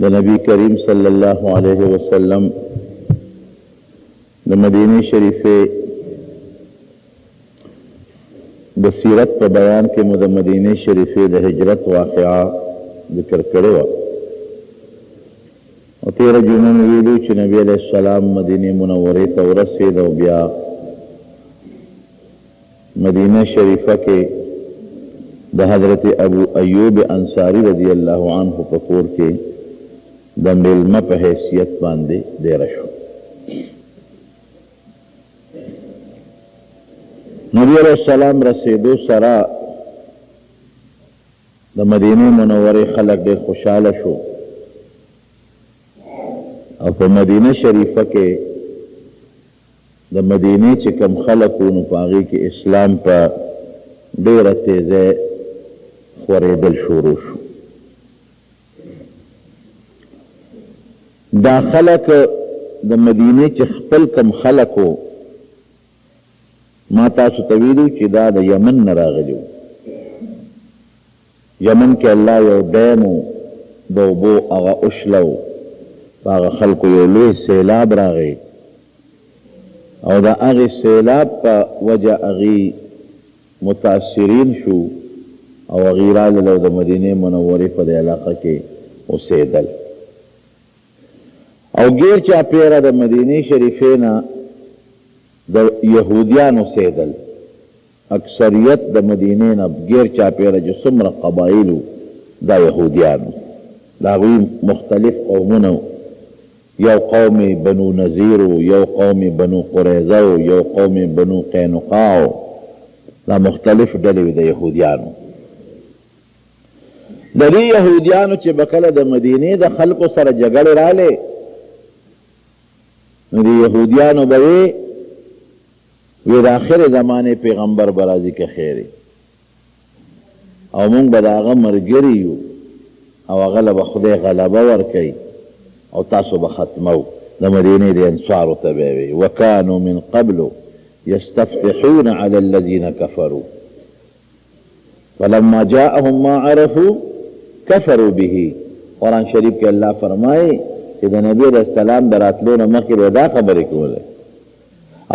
د نبی کریم صلی الله علیه وسلم د مدینه شریفه د سیرت په بیان کې مو د مدینه شریفه د هجرت واقعا ذکر کړی و او 13 جون ویلو چې نبی علیہ السلام مدینه منوره ته ورسېد او بیا مدینه شریفه کې د حضرت ابو ایوب انصاری رضی الله عنه په کور کې د میلمه په حیثیت باندې دېره شو. نبی علیہ السلام رسیدو سره د مدینه منوره خلک ډېر خوشحاله شو او په مدینه شریفه کې د مدینه چې کم خلک وو نو په هغې کې اسلام په ډېره تیزۍ خورېدل شروع شو. دا خلک د مدینه چې خپل کم خلک وو ما تاسو ته ویلو چې دا د یمن نه راغلي وو. یمن کې الله یو ډیم و د اوبو هغه اوښله و په هغه خلکو یو لوی سیلاب راغی او د هغې سیلاب په وجه هغې متاثرین شو او هغې رالل او د مدینې منورې په دې علاقه کې اوسېدل او غیر چاپیره د مدینې شریفې نه د یهودیان اوسېدل. اکثریت د مدینې نه غیر چاپیره چې څومره قبایل دا یهودیان وو. د هغوی مختلف قومونه یو قوم بنو نذیر و یو قوم بنو قریظه و یو قوم بنو قینقاع دا مختلف ډلې وې د یهودیانو. د دې یهودیانو چې به کله د مدینې د خلکو سره جګړې رالې نو د یهودیانو به وی د آخر زمانې پیغمبر به راځي که خیرې او مونږ به د هغه ملګري یو او هغه له به خدای غلبه ورکوي او تاسو به ختمو. د مدینې د انصارو ته به وي وکانو من قبل یستفتحون علی الذین کفروا فلما جاءهم ما عرفوا کفروا به. قرآن شریف کې الله فرمایي چې د نبی علیہ السلام د راتلو نه مخکې به دا خبرې کولې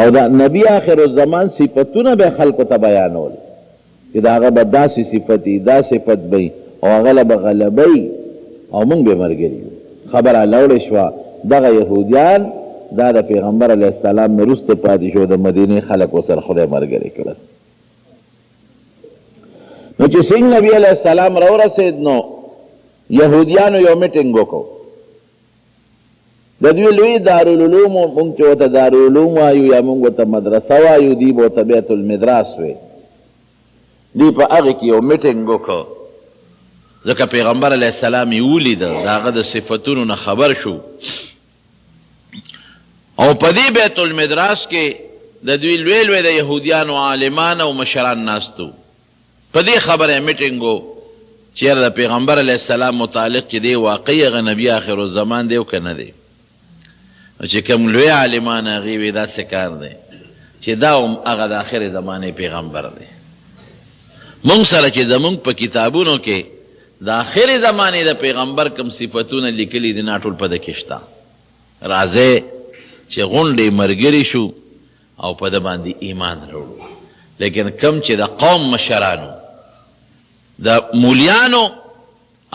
او د نبی آخر الزمان صفتونه به خلکو ته بیانول چې د هغه به داسې صفت وي دا صفت به او هغه له به غلبه او موږ به ملګري یو. خبره لوړې شوه دغه یهودیان دا د پیغمبر علیه السلام نه وروسته پاتې شو د مدینې خلک ورسره خدای ملګري کړل. نو چې څنګه نبی علیه السلام راورسېد نو یهودیانو یو میټینګ وکړو. د دوی لوی دارالعلوم مونږ چې ورته دارالعلوم وایو یا مونږ ورته مدرسه وایو دوی به ورته بیت المدراس وی. دوی په هغې کې یو میټینګ وکړ ځکه پیغمبر علیه السلام یې ولیده د هغه د صفتونو نه خبر شو او په دې بیت المدراس کې د دوی لوی لوی د یهودیانو عالمان او مشران ناست وو. په دې خبره میټینګ و چې د پیغمبر علیه السلام متعلق چې دی واقعي هغه نبي آخر الزمان دی او که نه دی. چې کوم لوی عالمان هغې وی داسې کار دی چې دا هم هغه د آخر زمانې پیغمبر دی. مونږ سره چې زمونږ په کتابونو کې د آخر زمانې د پیغمبر کوم صفتونه لیکلي دي نا ټول په ده کې شته. راځئ چې غونډې ملګري شو او په ده باندې ایمان راوړو. لیکن کم چې د قوم مشرانو د مولیانو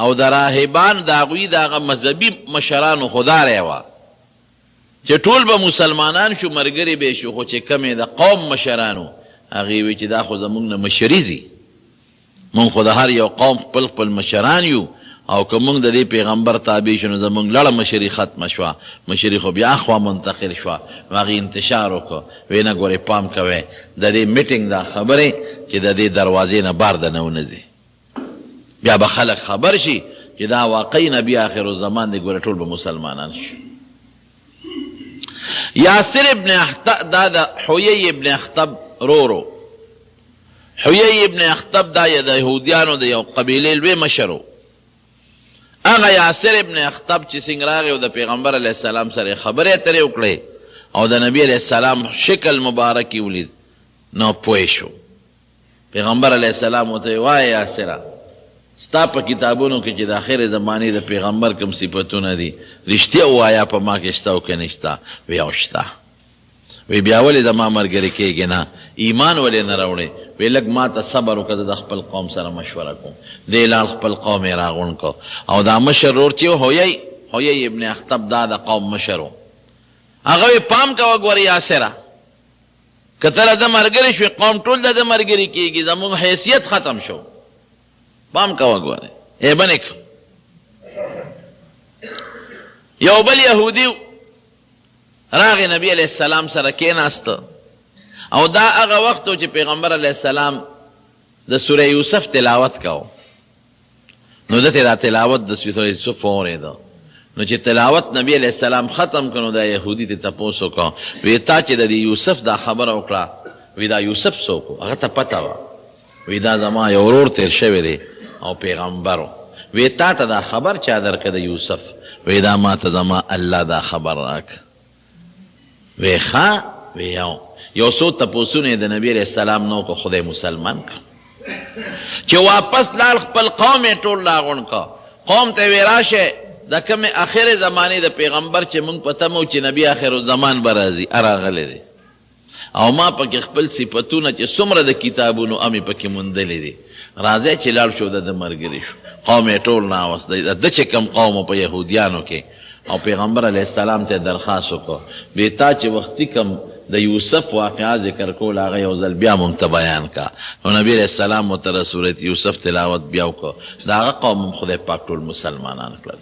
او د راهبانو د هغوی د هغه مذهبي مشرانو خدای وه چې ټول به مسلمانان شو ملګري به شو خو چې کمې د قوم مشرانو هغې وی چې دا خو زموږ نه مشري ځي مونږ خو د هر یو قوم خپل خپل مشران یو او که مونږ د دې پیغمبر تابع شو نو زمونږ لړه مشري ختمه شوه. مشري خو بیا خوا منتقل شوه هغې انتشار وکړه وی نه ګورې پام کوئ د دې میټینګ دا خبرې چې د دې دروازې نه بار د نه ونه ځي بیا به خلک خبر شي چې دا واقعي نبي آخر الزمان دی ګوره ټول به مسلمانان شي. یاسر ابن اخطب دا د حویی ابن اخطب رورو. حویی ابن اخطب دا د یهودیانو د یو قبیلې لوی مشر و. هغه یاسر ابن اخطب چې څنګه راغی او د پیغمبر علیه السلام سره خبرې اترې وکړې او د نبی علیه السلام شکل مبارک یې ولید نو پوه شو. پیغمبر علیه السلام ورته وایي یاسره ستا په کتابونو کې چې د آخر زمانې د پیغمبر کوم صفتونه دي رښتیا ووایه په ما کې شته او که نه شته؟ وی او شته. وی بیا ولې زما ملګري کېږي نه؟ ایمان ولې نه راوړې؟ وی لږ ما ته صبر وکړه، زه د خپل قوم سره مشوره کوم. دی لاړ خپل قوم یې راغونډ کو او دا مشر ورور چې حویی ابن اخطب دا د قوم مشر و. هغه وی پام کوه ګورې یاسره، که ته د ملګري شوې قوم ټول د ملګري کېږي، زموږ حیثیت ختم شو. پام کوه ګورې ایبه نه کو. یو بل یهودي راغی نبی علیہ السلام سره کېناسته او دا هغه وخت و چې پیغمبر علیہ السلام د سوره یوسف تلاوت کو. نو دته دا تلاوت د سوره یوسف اورېده. نو چې تلاوت نبی علیہ السلام ختم کړو دا یهودي ته تپوس وکړه، وی تا چې د یوسف دا خبره وکړه، وی دا یوسف څوک و؟ هغه ته پته وه. وی دا زما یو ورور تېر شوی دی او پیغمبر و. وی تا ته دا خبر چا درکړه د یوسف؟ وی دا ما ته زما الله دا خبر راکړه. وی ښه؟ وی یو څو تپوسونه د نبی علیہ السلام نو کو خدای مسلمان کا. چې واپس لاړ خپل قوم یې ټول راغونډ کا. قوم ته وی راشه د کومې آخر زمانې د پیغمبر چې موږ په تمه چې نبی آخر الزمان به راځي راغلی دی او ما پکې خپل صفتونه چې څومره د کتابونو امې پکې موندلې دي، راځئ چې لاړ شو د ملګري شو. قوم یې ټول ناوست دی د چې کوم قوم په یهودیانو کې. او پیغمبر علیہ السلام ته درخواست وکړو، وی تا چې وختي کم د یوسف واقعا ذکر کول هغه یو ځل بیا مونږ ته بیان کا. نو نبی علیہ السلام ورته سورت یوسف تلاوت بیا وکړو. د هغه قوم خدای پاک ټول مسلمانان کړل.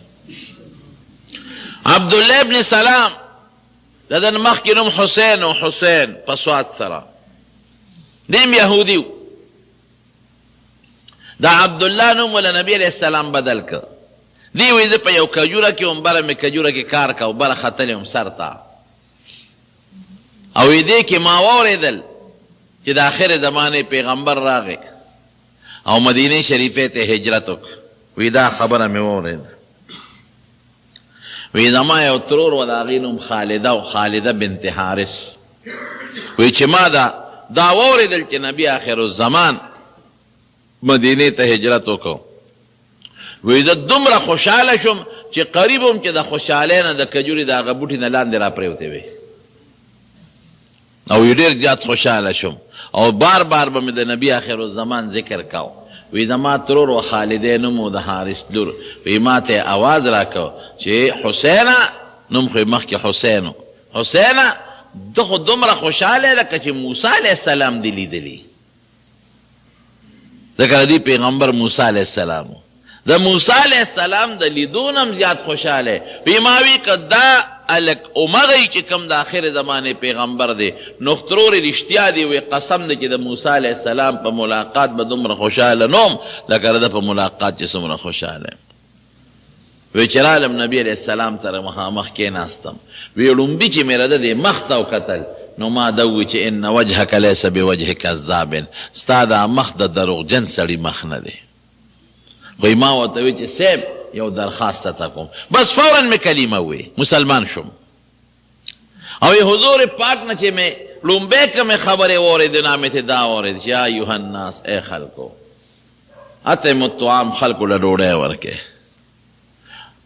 عبدالله ابن سلام د دن مخکې نوم حسین و، حسین په صاد سره، دیم یهودي و. دا عبدالله نوم ولا نبی علیہ السلام بدل که. دی وی زه په یو کجوره کې وم، بره مې کجوره کې کار که او بره ختلی وم سر ته، او دې کې ما واورېدل چې د آخر زمانې پیغمبر راغی او مدینه شریفې ته هجرت وکړ. وی دا خبره مې واورېده. وی زما یو ترور و د هغې نوم خالده و، خالده بنت حارث. وی چې ما دا واورېدل چې نبی آخر الزمان مدینې ته هجرت وکړو، وی زه دومره خوشحاله شوم چې قریب وم چې د خوشحالۍ نه د کجورې د هغه بوټي نه لاندې را پرېوتې وې او ډېر زیات خوشحاله شوم او بار بار به مې د نبي آخر الزمان ذکر کو. وی زما ترور و خالدې نوم و د حارث لور. وی ما ته آواز را کو چې حسینه، نوم خو مخکې حسین و، حسینه ده خو دومره خوشحاله لکه چې موسی علیه السلام دی لیدلی. ځکه د دې پیغمبر موسی علیه السلام و، د موسی علیه السلام د لیدون هم زیات خوشحاله. وی ما وی که دا الک امغی چې کم د آخر زمانې پیغمبر دی نو ترورې رښتیا دی. وی قسم دی چې د موسی علیه السلام په ملاقات به دومره خوشحاله نوم لکه د په ملاقات چې څومره خوشحاله. وی چې رالم نبی علیه السلام سره مخامخ کېناستم، وی لومبي چې مې رده دی مخ ته وکتل نو ما ده وی چې ان وجهک لیس بوجه کذاب، ستا دا مخ د دروغجن سړي مخ نه دی. خو ما ورته وی چې صاحب یو درخواست ته کوم، بس فوراً مې کلمه وی مسلمان شوم. او حضور پاک نه چې مې لومبی کومې خبرې واورېدې نو مې ته دا واورېد چې یا ایها الناس، ای خلکو اطعموا الطعام، خلکو له ډوډۍ ورکې،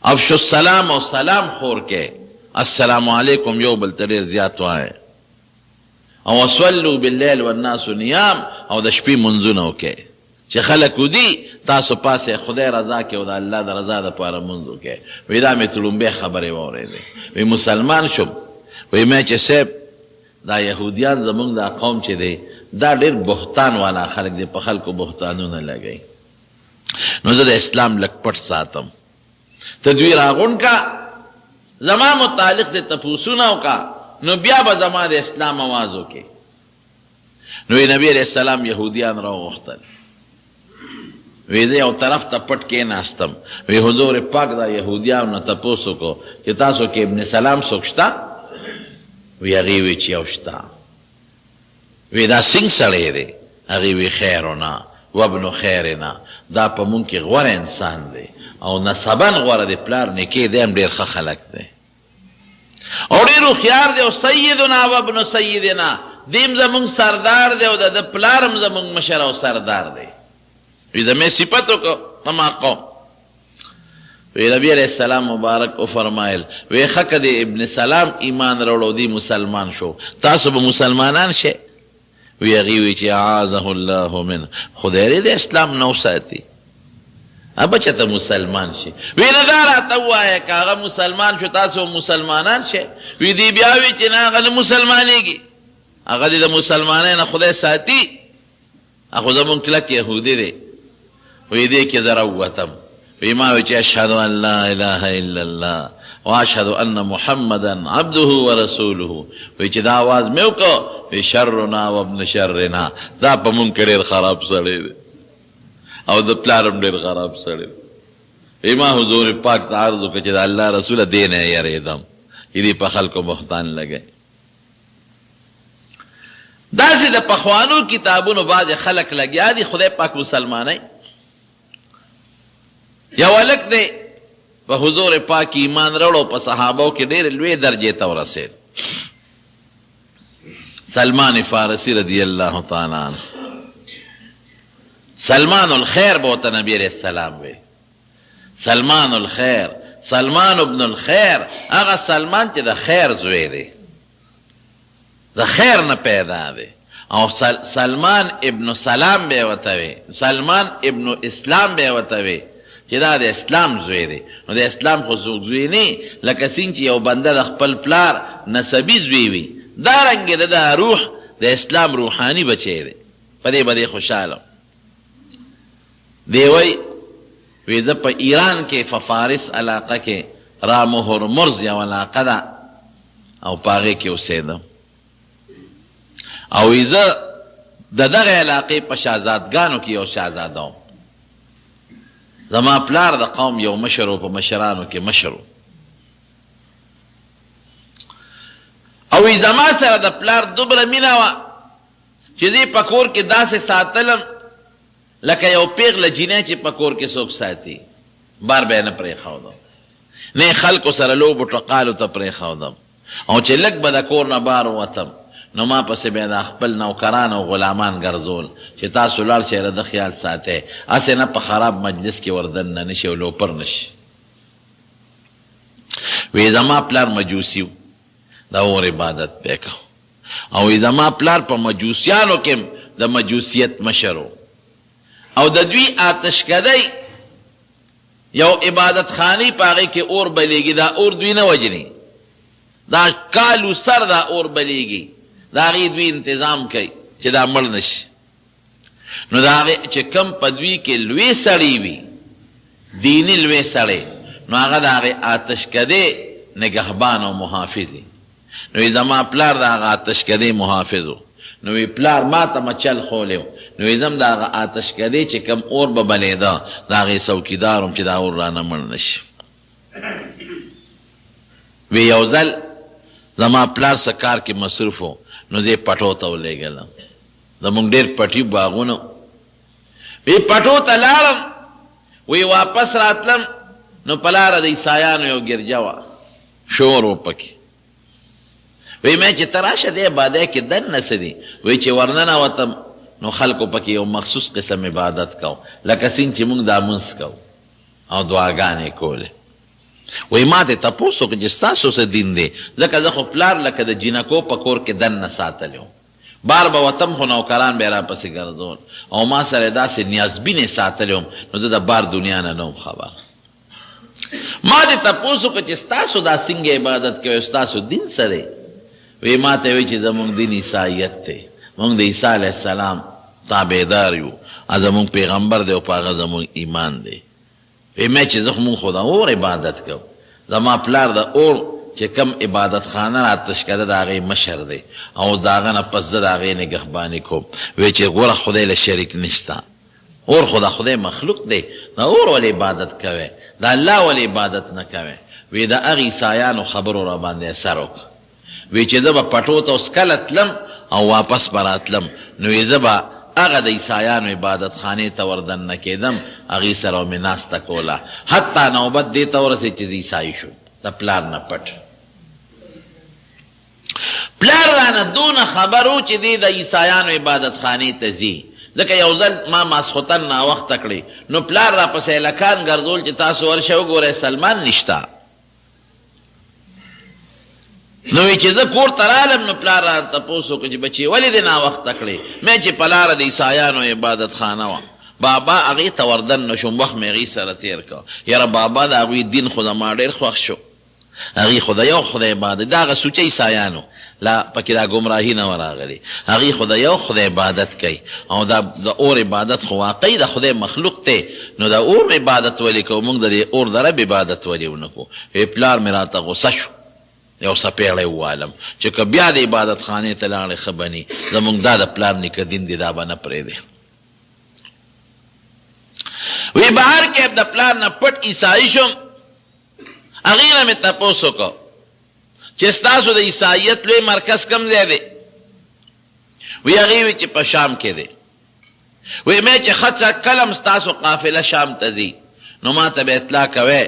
افشوا السلام او سلام خور کې، السلام علیکم یو بل ته ډېر زیات وایه، او صلوا باللیل والناس نیام، او د شپې منځونه وکړئ چې خلک ودي تاسو پاسې خدای رضا کې او د الله د رضا دپاره مونځ وکړئ. وی دا مې لومبۍ خبرې واورېدې. وی مسلمان شوم. وی مې چې صاحب دا یهودیان زمونږ دا قوم چې دی دا ډېر بهتان والا خلک دی، په خلکو بهتانونه لګوي. نو زه د اسلام لږ پټ ساتم. ته دوی راغونډ کا، زما متعلق د تپوسونه وکړه، نو بیا به زما د اسلام آواز وکړي. نو نبی علیہ السلام یهودیان راوغوښتل. وی زه یو طرف ته پټ کېناستم. وی حضور پاک دا یهودیانو نه تپوس وکړو چې تاسو کې ابن سلام څوک شته؟ وی هغې وی چې یو شته. وی دا څنګه سړی دی؟ هغې وی خیرنا وابن خیرنا، دا په مونږ کې غوره انسان دی او نسبن غوره دی، پلار نیکې دی هم ډېر ښه خلک دی او ډېر هوښیار دی او سیدنا وابن سیدنا، دیم زمونږ سردار دی او د پلار هم زمونږ مشر او سردار دی. وی زه مې صفت وکړو اما قوم. وی نبی علیہ السلام مبارک او فرمایل وی حق دی ابن سلام ایمان روړو دی مسلمان شو، تاسو به مسلمانان شئ؟ وی هغې وی چې اعاذه الله من، خدای دې د اسلام نو ساتي، بچه ته مسلمان شي. وی نه دا راته ووایه که هغه مسلمان شو تاسو مسلمانان شئ؟ وی دی بیا وی چې نه هغه نه مسلمانېږي، هغه دې د مسلمانۍ نه خدای ساتي، خو زمونږ کلک یهودي دی. وی دې کې زه راووتم، وی ما وی چې اشهد ان لا اله الا الله واشهد ان محمدا عبده ورسوله. وی چې دا آواز مې وکړو، وی شرنا وابن شرنا، دا په مونږ کې ډېر خراب سړی دی او د پلار هم ډېر خراب سړی دی. وی ما حضور پاک ته عرض وکړه چې د الله رسوله دې نه یېرېدم، دې په خلکو بهتان لګئ. داسې د پخوانو کتابونو بعضې خلک لګیا دي خدای پاک مسلمانۍ. یو هلک دی په حضور پاک ایمان راوړو، په صحابو کې ډېرې لوی درجې ته ورسېد. سلمان فارسی رضی الله تعالی عنه، سلمان الخیر به ورته نبی علیہ السلام وی. سلمان الخیر، سلمان ابن الخیر، هغه سلمان چې د خیر زوی دی، د خیر نه پیدا دی. او سلمان ابن سلام به ورته وی، سلمان ابن اسلام به ورته وی چې دا د اسلام زوی دی. نو د اسلام خو څوک زوی نه لکه څنګه چې یو بنده د خپل پلار نسبي زوی وي، دارنګې د دا روح د اسلام روحاني بچی دی. په دې به دی خوشحاله. دی وی زه په ایران کې په فارس علاقه کې رام هرمز یو علاقه ده او په هغې کې اوسېدم، او وی زه د دغه علاقې په شهزادګانو کې یو شهزاده وم. زما پلار د قوم یو مشر و، په مشرانو کې مشر و. او وی زما سره د پلار دومره مینه وه چې زه په کور کې داسې ساتلم لکه یو پیغله جینۍ چې په کور کې څوک ساتي، بار به یې نه پرېښودم، نه خلکو سره لوبو ټقالو ته پرېښودم. او چې لږ به د کور نه بار ووتم نو ما پسې بیا د خپل نوکران او غلامان ګرځول چې تاسو لاړ شئ د خیال ساتئ، هسې نه په خراب مجلس کې وردننه نه شي او لوپر نه شي. وی زما پلار مجوسي و، د اور عبادت به یې کو. او وی زما پلار په مجوسیانو کې د مجوسیت مشر و، او د دوی آتشکدۍ یو عبادت خانې په هغې کې اور بلیږي، دا اور دوی نه وجني، دا کالو سر دا اور بلیږي، د هغې دوی انتظام کوي چې دا مړ نه شي. نو د هغې چې کم په دوی کې لوی سړی وي، دیني لوی سړی، نو هغه د هغې آتشکدۍ نگهبان او محافظ وي. نو زما پلار د هغه آتشکدۍ محافظ و. نو وی پلار ما ته مچل خولی و، نو وی زم د هغه آتشکدۍ چې کم اور به بلیده د هغې څوکیدار وم چې دا اور رانه مړ نه شي. وی یو ځل زما پلار څه کار کې مصروف و، نو زه یې پټو ته ولېږلم. زمونږ ډېر پټي باغونه وی پټو ته لاړم، وی واپس راتلم نو په لاره د عیسایانو یو ګرجه وه، شور و پکې. وی مې چې ته راشه دې عبادۍ کې دننه څه دي؟ وی چې ورننوتم نو خلکو پکې یو مخصوص قسم عبادت کو، لکه څنګه چې موږ دا مونځ کو او دعاګانې کولې. وی ما ته تپوس وکړه چې ستاسو څه دین دی؟ ځکه زه خو پلار لکه د جینکو په کور کې دننه ساتلی وم، بار به وتم خو نوکران به یې راپسې ګرځول، او ما سره یې داسې نیازبینې ساتلی وم، نو زه د بار دنیا نه نه وم خبر. ما دې تپوس وکړه چې ستاسو دا څنګه عبادت کوئ، ستاسو دین څه دی؟ وی ما ته وی چې زمونږ دین عیسایت دی، مونږ د عیسی علیه السلام تابعدار یو، زمونږ پیغمبر دی او په هغه زمونږ ایمان دی. وی مې چې زه خو مونږ خو د اور عبادت کوو، زما پلار د اور چې کم عبادت خانه راتشکده د هغې مشر دی، او د هغه نه پس زه د هغې نګهباني کوم. وی چې ګوره خدای له شریک نشته، اور خو د خدای مخلوق دی، د اور ولې عبادت کوئ، د الله ولې عبادت نه کوئ؟ وی د هغې عیسایانو خبرو را باندې اثر وکړه. وی چې زه به پټو ته اوس کله تلم او واپس به راتلم، نو وی زه به هغه د عیسایانو عبادت خانې ته وردننه کېدم، هغې سره مې ناسته کوله، حتی نوبت دې ته ورسېد چې زه عیسایي شوم د پلار نه پټ. پلار رانه دونه خبر و چې دی د عیسایانو عبادت خانې ته ځي، ځکه یو ځل ما ماسخوتن ناوخته کړې نو پلار را پسې لکان ګرځول چې تاسو ورشه وګورئ سلمان نشته. نو چې زه کور ته رالم نو پلار را تپوس وکړه چې بچې ولې دې ناوخته کړې؟ مې چې په لاره د عیسایانو عبادت خانه وه بابا هغې ته وردن نه شوم وخت مې هغې سره تېر کړه. یاره بابا د هغوی دین خو زما ډېر خوښ شو هغې خو د یو خدای عبادت دا هغه سوچه عیسایانو لا پکې دا ګمراهي نه وراغلې هغې خو د یو خدای عبادت کوي او دا د اور عبادت خو واقعي د خدای مخلوق دی نو د اور عبادت ولې کوو موږ د دې اور د رب عبادت ولې ونه کوو. پلار مې راته غوسه شو یو څپېړی ووالم چې که بیا د عبادت خانې ته لاړې ښه به ني زموږ دا د پلار نیکه دین دی دا به نه پرېږدی. وی بهر کې د پلار نه پټ عیسایي شم هغې نه مې تپوس وکړو چې ستاسو د عیسایت لوی مرکز کم ځای دی؟ وی هغې وی چې په شام کې دی. وی مې چې ښه څه کله ستاسو قافله شام ته ځي نو ما ته به اطلاع کوی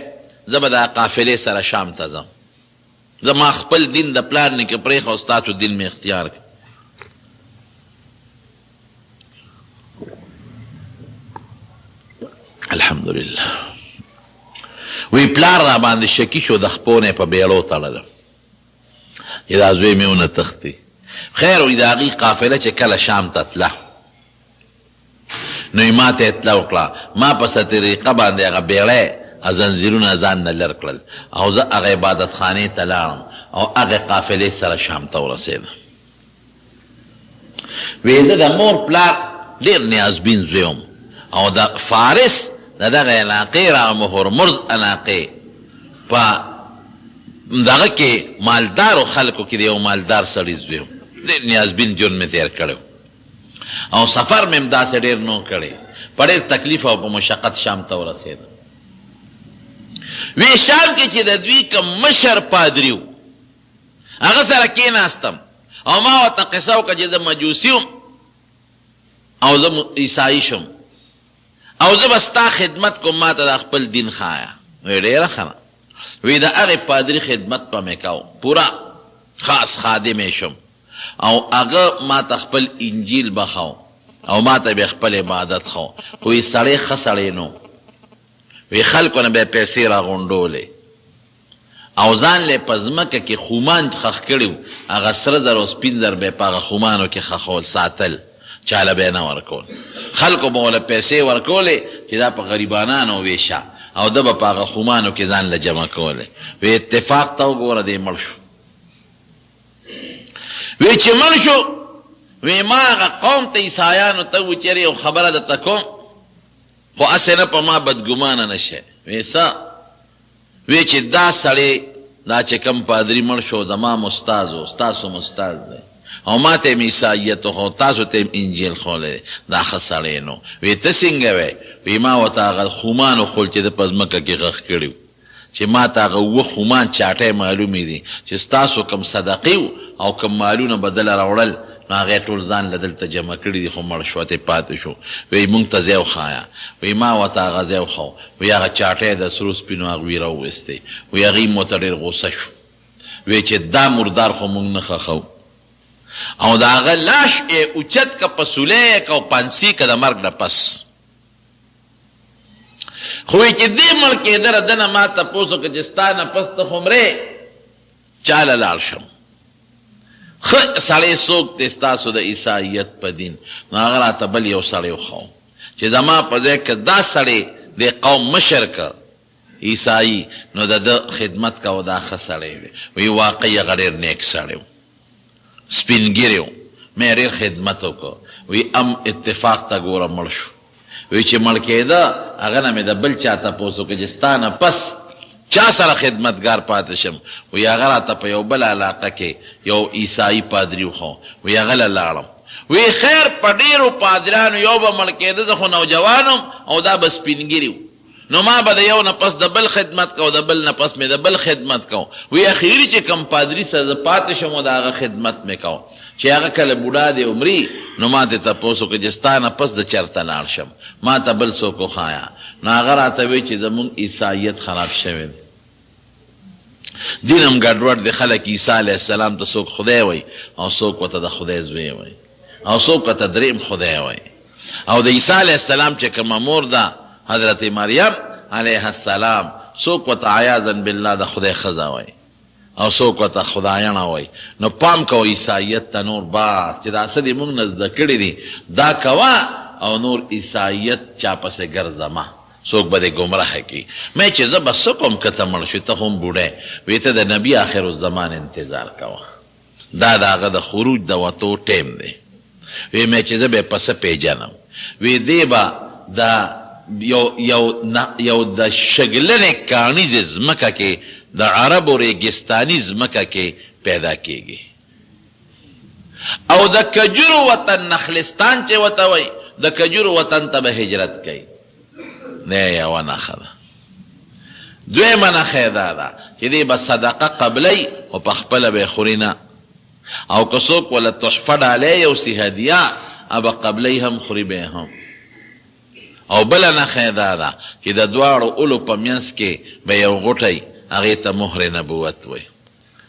زه به دا قافلې سره شام ته ځم زما خپل دین د پلار نیکه پرېښه او ستاسو دین مې اختیار کړ. الحمدلله. وی پلار را باندې شکی شو د خپونه په بیړو تړلم چې دا زوی مې ونه تښتي. خیر وی د هغې قافله چې کله شام ته تله نو یې ما ته اطلاع وکړه ما په څه طریقه باندې هغه بیړی زنځیرونه ځان نه لر کړل او زه هغه عبادت خانې ته لاړم او هغې قافلې سره شام ته ورسېدم. وی زه د مور پلار ډېر نیازبین زوی وم او د فارس د دغه علاقې راغلم هرمرز علاقې په دغه کې مالدارو خلکو کې د یو مالدار سړي زوی وم ډېر نیازبین ژوند مې تېر کړی او سفر مې هم داسې ډېر نه کړی په ډېر تکلیف او په مشقت شام ته ورسېدم. وی شام کې چې د دوی کوم مشر پادري و هغه سره کېناستم او ما ورته قصه وکړه چې زه مجوسي وم او زه عیسایي شم او زه به ستا خدمت کوم ما ته د خپل دین ښایه. وی ډېره ښه ده. وی د هغې پادري خدمت به مې کو پوره خاص خادم یې شم او هغه ما ته خپل انجیل به ښو او ما ته به خپل عبادت ښو خو وی سړی ښه سړی نو وی خلکو نه به پیسې راغونډولې او ځان لی په ځمکه کې خومان خښ کړي و هغه سره زر او سپین زر به یې په هغه خومانو کې خښول ساتل چاله به یې نه ورکول. خلکو به وله پیسې ورکولې چې دا په غریبانانو ویشه او ده به په هغه خومانو کې ځان له جمع کولې. وی اتفاق ته وګوره دی مړ شو. وی چې مړ شو وی ما هغه قوم ته عیسایانو ته و چېرې یو خبره درته کوم خو هسې نه په ما بدګمانه نه شی. وی څه؟ وی چې دا سړی دا چې کم پادري مړ شو زما م استاد و ستاسو م استاد دی او ما ته م عیسایت وښو تاسو ته م انجیل ښولی دا ښه سړی نو. وی ته څنګه وی؟ وی ما ورته هغه خومان وښول چې ده په ځمکه کې غښ کړي و چې ما ته هغه اووه خومان چاټی معلومې دي چې ستاسو کم صدقې و او کم مالونه به دله راوړل نو هغې ټول ځان له دلته جمع کړي دي خو مړ شو ته پاتې شو. وی مونږ ته ځای وښایه. وی ما ورته هغه ځای وښو. وی هغه چاټی د سرو سپینو هغوی راوویستی. وی هغې مو ته ډېر غوسه شو. وی چې دا مردار خو مونږ نه ښخو او د هغه لاش یې اوچت که په سولی یې که او پانسي که د مرګ نه پس. خو وی چې دې مړ کېدله ده نه ما تپوس وکړه چې ستا نه پس ته خو مرې چا له لاړ شم. ښه سړی څوک دی ستاسو د عیسایت په دین؟ نو هغه راته بل یو سړی وښو چې زما په ځای که دا سړی د قوم مشر که عیسایي نو د ده خدمت کوه دا ښه سړی دی. وی واقعي هغه ډېر نیک سړی و سپین ږیری و مې ډېر خدمت وکړه. وی اتفاق ته ګوره مړ شو. وی چې مړ کېده هغه نه مې د بل چا تپوس وکړه چې ستا نه پس چا سره خدمتګار پاتې شم؟ وی هغه راته په یو بل علاقه کې یو عیسایي پادري وښو. وی هغه له لاړم. وی خیر په ډېرو پادریانو یو به مړ کېده زه خو نوجوان وم او دا به سپین ږیري و نو ما به د یو نه پس د بل خدمت کو د بل نه پس مې د بل خدمت کو. وی اخیري چې کم پادري سره زه پاتې شم او د هغه خدمت مې کو چې هغه کله بوډا دی عمري نو ما ته تپوس وکړه چې ستا نه پس زه چېرته لاړ شم ما ته بل څوک وښایه. نو هغه راته وی چې زمونږ عیسایت خراب شوی دی دین هم ګډوډ دی. خلک عیسی علیه السلام ته څوک خدای وایي او څوک ورته د خدای زوی وایي او څوک ورته دریم خدای وایي. او د عیسی علیه السلام چې کومه مور ده حضرت مریم علیه السلام څوک ورته عیاذا بالله د خدای ښځه وایي او څوک ورته خدایانه وایي. نو پام کوه عیسایت ته نور باس چې دا څه دې موږ نه زده کړي دي دا کوه او نور عیسایت چا پسې ګرځه مه، څوک به دې ګمراه کړي. مې چې زه به څه کوم که ته مړ شوې ته خو هم بوډی وی ته د نبي آخر الزمان انتظار کوه، دا د هغه د خروج د وتو ټیم دی. وی مې چې زه به یې پسه پیژنم وی دی به د یو د شګلنې کاڼیزې ځمکه کې د عربو ریګستاني ځمکه کې پیدا کیږي او د کجورو وطن نخلستان چې ورته وایي د کجورو وطن ته به هجرت کوي. نه یوه نښه ده. دویمه نښه یې دا ده چې دی به صدقه قبلی او په خپله به یې خوري نه، او که څوک وله تحفه ډالۍ یوسي هدیه به قبلی هم خوري به هم. او بله نښه یې دا ده چې د دواړو اولو په منځ کې به یو غوټی هغې ته مهر نبوت وایي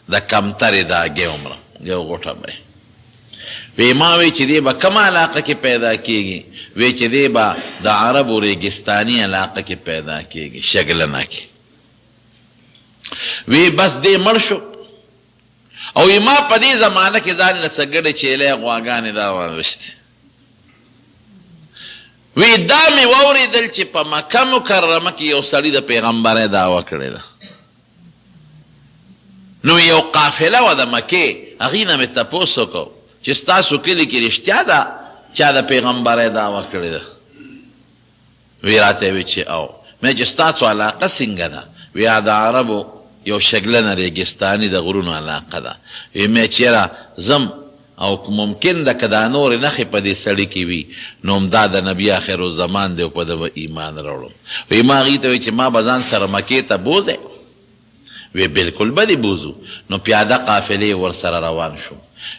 د کمترې داګې عمره یو غوټه به وی ما وی چې دی به کومه علاقه کې پیدا کیږي وی چې دی به د عربو ریګستاني علاقه کې پیدا کیږي شګلنه کې. وی بس دی مړ شو او ما په دې زمانه کې ځان له څه ګډې چیلې غواګانې دا واغوستې. وی دا مې واورېدل چې په مکه مکرمه کې یو سړي د پیغمبرۍ دعوه کړې ده. نو یو قافله وه د مکې هغې نه مې تپوس وکړو چې ستاسو کلي کې رښتیا ده چا د پیغمبرۍ دعوه کړې ده؟ وی راته وی چې او مې چې ستاسو علاقه څنګه ده؟ وی د عربو یو شګلنه ریګستاني د غرونو علاقه ده. وی مې چېره ځم او ممکن ده که دا نورې نښې په دې سړي کې وي نو همدا د نبي آخر الزمان دی او په ده به ایمان راوړم. وی ما هغې ته وی چې ما به ځان سره مکې ته بوځئ؟ وی بلکل به دې بوځو. نو پیاده قافلې ورسره روان شوم.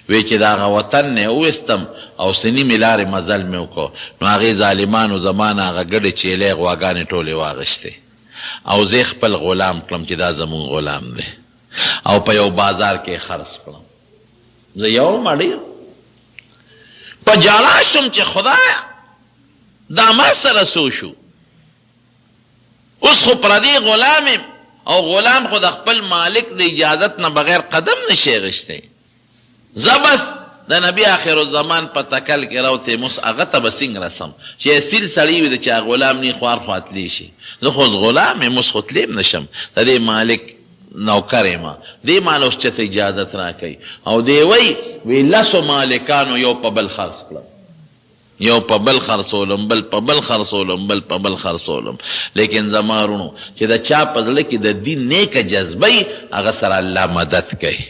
وی چې د هغه وطن نه یې وویستم او څه نیمې لارې مزل مې وکړو نو هغې ظالمانو زما نه هغه ګډې چیلې غواګانې ټولې واغېستې او زه خپل غلام کړم چې دا زمونږ غلام دی او په یو بازار کې خرڅ کړم. زه یو ډېر په جاړه شم چې خدایه دا ما سره څه شو؟ اوس خو پردی غلام یم او غلام خو د خپل مالک د اجازت نه بغیر قدم نشي اخیستی. زه بس د نبي آخر الزمان په تکل کې راوتې اوس هغه ته به څنګه رسم چې اصیل سړی وي د چا غلام نی خوار خوا تلی شي. زه خو اوس غلام یم اوس خو تلیم نشم د دې مالک نوکر یم دې مال اوس چېته اجازت راکوي او دی وی لسو مالکانو یو په بل خرڅ کړم یو په بل خرڅولم بل په بل خرڅولم بل په بل خرڅولم. لیکن زما وروڼو چې د چا په زړه کې د دین نیکه جذبه وي هغه سره الله مدد کوي،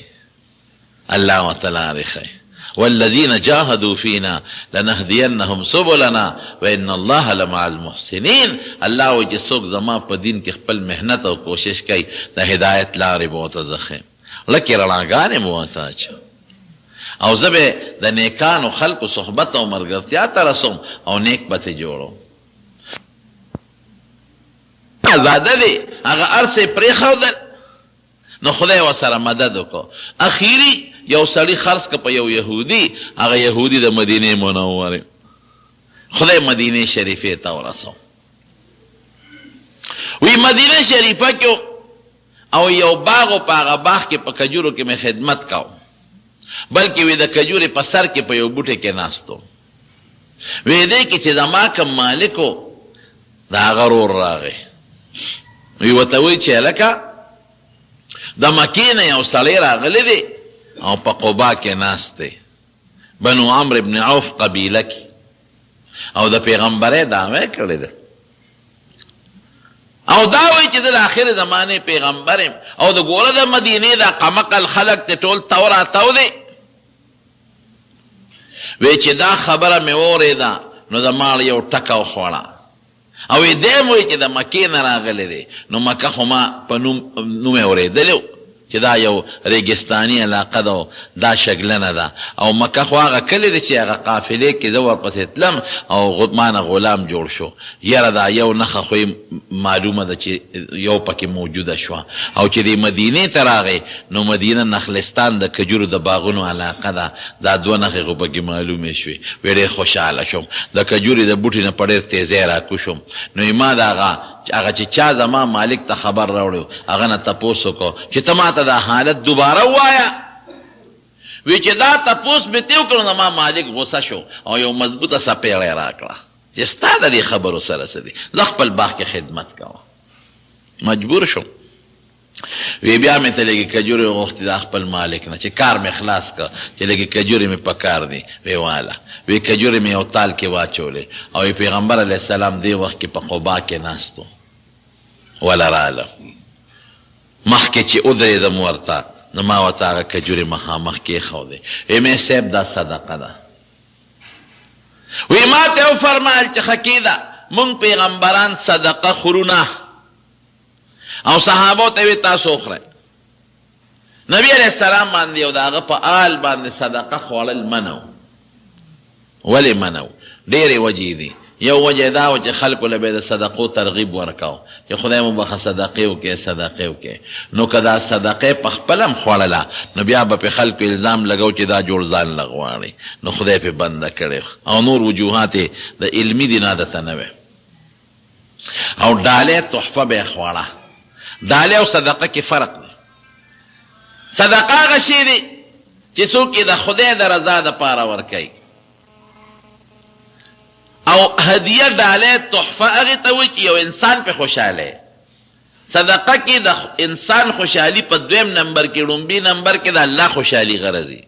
الله ورته لارې ښیي. والذین جاهدوا فینا لنهدینهم سبلنا وان الله لمع المحسنین. الله وایي چې څوک زما په دین کې خپل محنت او کوشش کوي د هدایت لارې به ورته زه ښیم، لکې رڼاګانې به ورته اچوم او زه به د نیکانو خلکو صحبت او ملګرتیا ته رسوم او نیک به ترې جوړوم. ازاده دی هغه هر څه یې پرېښودل نو خدای ورسره مدد وکړو. اخیري یو سړي خرڅ که په یو یهودي، هغه یهودي د مدینې منورې خدای مدینې شریفې ته ورسو. وی مدینه شریفه کې او یو باغ و په هغه باغ کې په کجورو کې مې خدمت کوم بلکې وی د کجورې په سر کې په یو بوټي کې ناستو. وی دی کې چې زما کوم مالک و د هغه رور راغی. وی ورته وایي چې هلکه د مکې نه یو سړی راغلی دی او په قبا کې ناست دی، بنو عمرو بن عوف قبیله کې او د پیغمبرۍ دعوه کړې ده او دا وایي چې زه د آخر زمانې پیغمبر یم او د ګوره د مدینې دا قمقل خلک ته ټول تو راتو دی. وی چې دا خبره مې واورېده نو زما یو ټکه وخوړه او دی م وایي چې د مکې نه راغلی دی نو مکه خو ما په نوم یې اورېدلی چې دا یو ریګستاني علاقه ده، دا شګلنه ده، او مکه خو هغه کلی دی چې هغه قافلې کې زه ورپسې تلم او مانه غلام جوړ شو. یاره دا یو نښه خو معلومه ده چې یو پکې موجوده شوه. او چې دې مدینې ته راغی نو مدینه نخلستان د کجورو د باغونو علاقه ده، دا دوه نښې خو پکې معلومې شوې. وی ډېر خوشحاله شوم، د کجورې د بوټي نه په ډېر تیزۍ راکوشم. نو ما د هغه چې چا زما مالک ته خبر راوړی هغه نه تپوس وکړو چې ته ما ته دا حالت دوباره ووایه. وی چې دا تپوس مې تې وکړو نو ما مالک غصه شو او یو مضبوطه څپېړی راکړه چې ستا د دې خبرو سره څه دي، زه خپل باغ کې خدمت کوم. مجبور شم. وی بیا مې ته لږې کجورې وغوښتې د خپل مالک نه چې کار مې خلاص کړه چې لږې کجورې مې په کار دي. وی واله وی کجورې مې یو تال کې واچولې او پیغمبر علیه السلام دې وخت کې په قبا کې ناست و. وله راله مخکې چې ودرېدم ورته نو ما ورته هغه کجورې مخامخ کېښودې. وی مې صاحب دا صدقه ده. وی ما ته وفرمایل چې ښه کېده مونږ پیغمبران صدقه خورو نه، او صحابو ته وی تاسو وخورئ. نبی علیه السلام باندې او د هغه په آل باندې صدقه خوړل منع و. ولې منع و؟ ډېرې وجې دي. یو وجه دا و چې خلکو له به د صدقو ترغیب ورکاو چې خدای مو بخه صدقې وکړې صدقې وکړې. نو که دا صدقې په خپله هم خوړله نو بیا به پې خلکو الزام لګو چې دا جوړ ځان له غواړي، نو خدای پې بنده کړې او نور وجوهات یې د علمي دي نه عادته نه وې. او ډالۍ تحفه به یې خوړه. ډالۍ او صدقه کې فرق دی. صدقه هغه شی دی چې څوک یې د خدای د رضا دپاره ورکوي، او هدیه ډالۍ تحفه هغې ته وایي چې یو انسان پې خوشحالی. صدقه کې د انسان خوشحالي په دویم نمبر کې، لومبي نمبر کې د الله خوشحالي غرضي،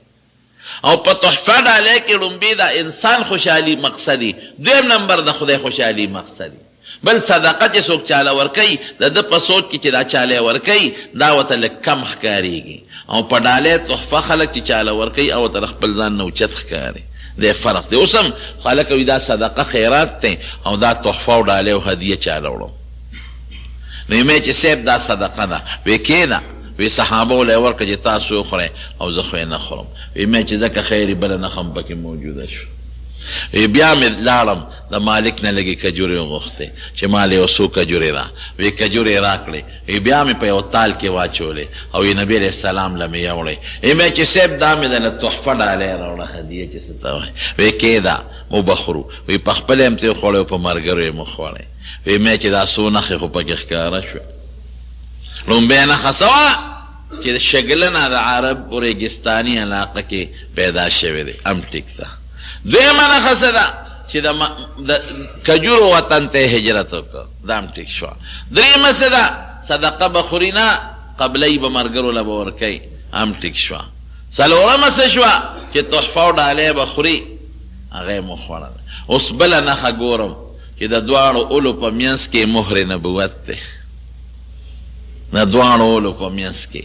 او په تحفه ډالۍ کې لومبي د انسان خوشحالي مقصدي، دویم نمبر د خدای خوشحالي مقصدي. بل صدقه چې څوک چاله ورکوي د ده په سوچ کې چې دا چاله ورکوي دا ورته لږ کم ښکارېږي، او په ډالۍ تحفه خلک چې چاله ورکوي او ورته خپل ځان نه اوچت ښکاري. دی فرق دی. اوس هم خلک وایي دا صدقه خیرات دی او دا تحفه او ډالۍ او هدیه چاله وړو. نو یې چې صاحب دا صدقه ده. وی کېنه وی صحابو له یې ورکړه چې تاسو وخورئ او زه خو یې نه خورم. وی چې ځکه خیرې بله نښه هم پکې موجوده شو. بیا مې لاړم د مالک نه لږې کجورې وغوښتې چې مال یو څو کجورې ده. وی کجورې راکړې. بیا مې په یو تال کې واچولې او یې نبي علیه السلام له مې یوړې. مې چې صاحب دا مې دله تحفه ډالۍ راوړه هدیه چې څه ته وایي. وی کېده مو به خورو. وی په خپله یې هم ترې وخوړی او په ملګرو یې مو خوړی. وی مې چې دا څو نښې خو پکې ښکاره شوه. لومبۍ نښه څه وه چې شګلنه د عرب ریګستاني علاقه کې پیدا شوې دی، هم ټیک ده. دویمه نښه څه ده چې د کجورو وطن ته هجرت وکړه، دا هم ټیک شوه. درېیمه څه ده صدقه به خوري نه، قبلۍ به ملګرو له به ورکوي، هم ټیک شوه. څلورمه څه شوه چې تحفه او ډالۍ به خوري، هغه یې مو خوړله. اوس بله نښه ګورم چې د دواړو اولو په منځ کې مهر نبوت دی، د دواړو اولو په منځ کې.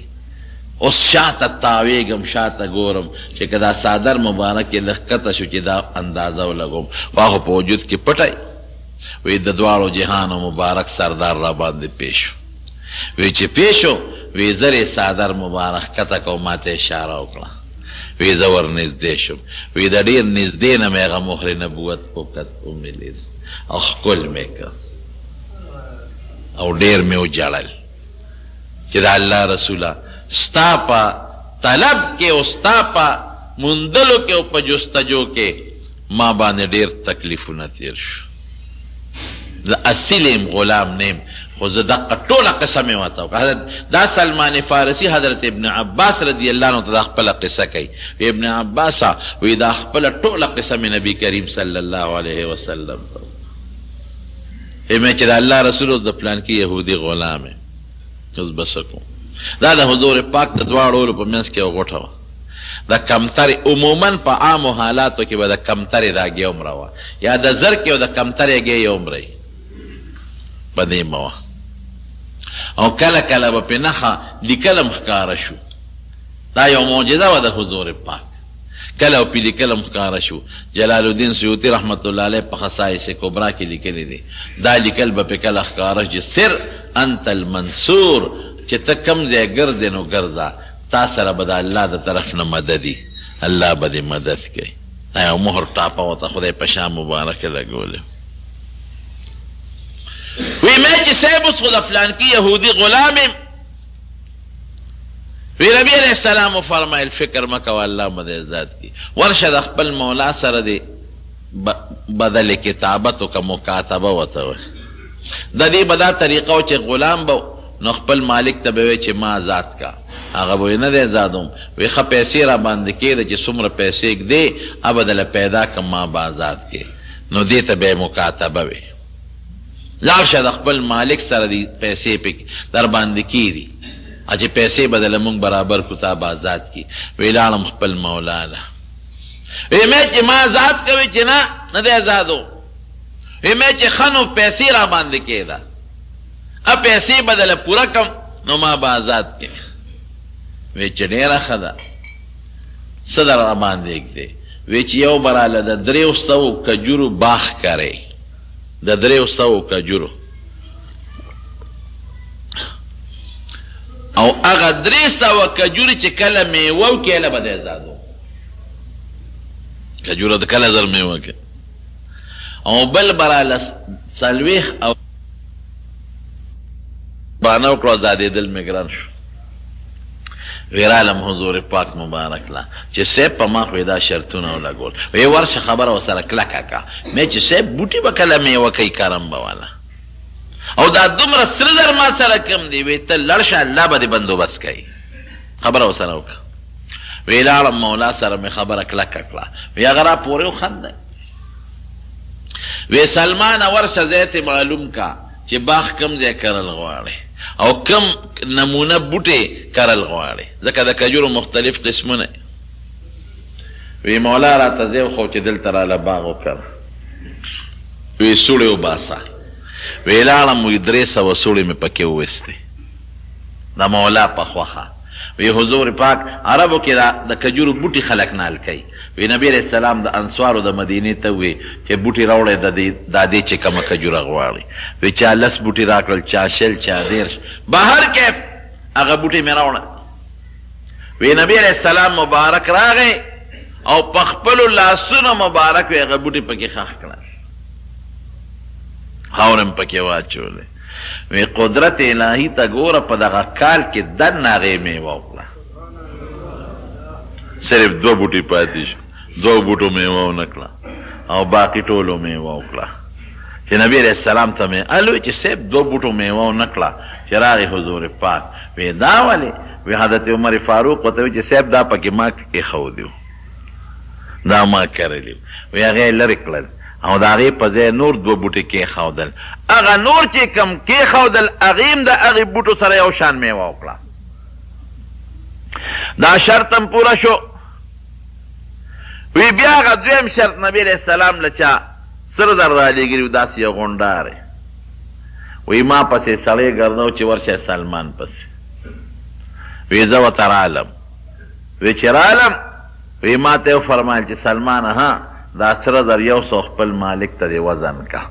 اوس شاته تاویږم شاته ګورم چې که دا صادر مبارک یې لږ کته شو چې دا اندازه ولګوم، خو هغه په وجود کې پټی. وی د دواړو جهانو مبارک سردار را باندې پیش شو. وی چې پیش شو وی زر یې صادر مبارک کته کو ما ته اشاره وکړه. وی زه ور نږدې شم. وی د ډېر نږدې نه مې هغه مهر نبوت ومې لید او ښکل مې کړ او ډېر مې وجړل چې د الله رسوله ستا په طلب کې او ستا په موندلو کې او په جستجو کې ما باندې ډېر تکلیفونه تیر شو. زه اصیل یم، غلام نه یم، خو زه دقه ټوله قصه مې ورته وکړه. دا سلمان فارسي حضرت ابن عباس رضی الله عنه ته دا خپله قصه کوي. ابن عباس وی دا خپله ټوله قصه مې نبي کریم صلی الله علیه وسلم ته مې چې د الله رسول اوس د پلانکي یهودي غلام یم، اوس به څه کوم. دا د حضور پاک د دواړو اولو په منځ کې یو غوټه وه. د کمترې عموما په عامو حالاتو کې به د کمترې دا ګۍ عمره وه، یا د زر کې او د کمترې ګۍ عمره یې په دې به وه. او کله کله به پې نښه لیکل هم ښکاره شو. دا یو معجزه وه د حضور پاک. کله او پې لیکل هم ښکاره شو. جلال الدین سیوطي رحمت الله علیه په خصائص کبرا کې لیکلی دی. دا لیکل به پې کله ښکاره چې سر انت المنصور چې ته کم ځای ګرځې نو ګرځه تا سره به د الله د طرف نه مددي الله به دې مدد کوي دا یو مهر ټاپه ورته خدای په شا مبارکه لګولې وی مې چې صاحب اوس خو د فلانکي یهودي غلام یم وی نبی علیہ السلام فرمایل فکر مه کوه الله به دې عزت کړي ورشه د خپل مولا سره دې بدل کتابت وکړه مکاتبه ورته وایي د دې به دا طریقه و چې غلام به نو خپل مالک ته به وایي چې ما آزاد کا هغه به نه دی آزادوم وی ښه پیسې را باندې کېده چې څومره پیسې ږدې هغه دله پیدا کړم ما به آزاد کې نو دې ته به یې مکاتبه وي لاړ شه د خپل مالک سره دې پیسې پکې در باندې کېدي چې پیسې به دله مونږ برابر کړو تا به آزاد کړي وی لاړم خپل مولا له وی مې چې ما آزاد کوي چې نه دی آزادو وی مې چې ښه نو پیسې را باندې کېده پیسې به دله پوره کړم نو ما به آزاد کړي وی چې ډېره ښه ده څه در را باندې ږدې وی چې یو به راله د 300 کجورو باغ کرې د 300 کجورو او هغه 300 کجورې چې کله میوه وکړي هله به دی ازادو کجوره د کله زر میوه وکړي او بل به راله 40 او بانه وکړو ازادېدل مې ګران شو ویرالم حضور پاک مبارک لا چې صاحب په ما خو دا شرطونه ولګول وی ورشه خبره ورسره کلکه کا مې چې صاحب بوټي به کله میوه کوي کرم به والا او دا دومره سره در ما سره کم دی وی ته لړ شه الله به دې بندوبست کوي خبره ورسره وکړه وی لاړم مولا سره مې خبره کلکه کړه وی هغه را پورې وخندی وی سلمانه ورشه ځای ته معلوم کا چې باغ کم ځای کرل غواړي او کم نمونه بوټي کرل غواړي ځکه د کجورو مختلف قسمونه وی مولا راته ځای خو چې دلته راله باغ وکړ وی سوړې وباسه وی لاړم وی 300 سوړې مې پکې وویستې د مولا په خوښه وی حضور پاک عربو کې د کجورو بوټي خلک نال کوي وی نبی علیہ السلام د انصارو د مدینې ته وی چې بوټي راوړی د دې چې کومه کجوره غواړي وی چا 10 بوټي راکړل چا 20 چا 10 بهر کې هغه بوټي مې راوړل وی نبی علیہ السلام مبارک راغی او په خپلو لاسونو مبارک وی هغه بوټي پکې ښخ کړل خاورم پکې واچولې وی قدرت الهی ته ګوره په دغه کال کې دننه هغې میوه وکړه صرف 2 بوټي پاتې شو 2 بوټو میوه ونه کړه او باقي ټولو میوه وکړه چې نبی علیہ السلام ته مې الوی چې صاحب 2 بوټو میوه ونه کړه چې راغی حضور پاک وی دا ولې وی حضرت عمر فاروق ورته وی چې صاحب دا پکې ما ایښودي دا ما کرلی وی هغې لرې کړل او د هغې په ځای نور 2 بوټي کېښودل هغه نور چې کم کېښودل هغې هم د هغې بوټو سره یو شان میوه وکړه دا شرط هم پوره شو وی بیا هغه دویم شرط نبی علیہ السلام له چا سره در رالیږلي و داسې یو غونډاری وی ما پسې سړی ګرنو چې ورشه سلمان پسې وی زه ورته رالم وی چې رالم وی ما ته وفرمایل چې سلمانه ها دا سره در 100 خپل مالک ته دې وزن کا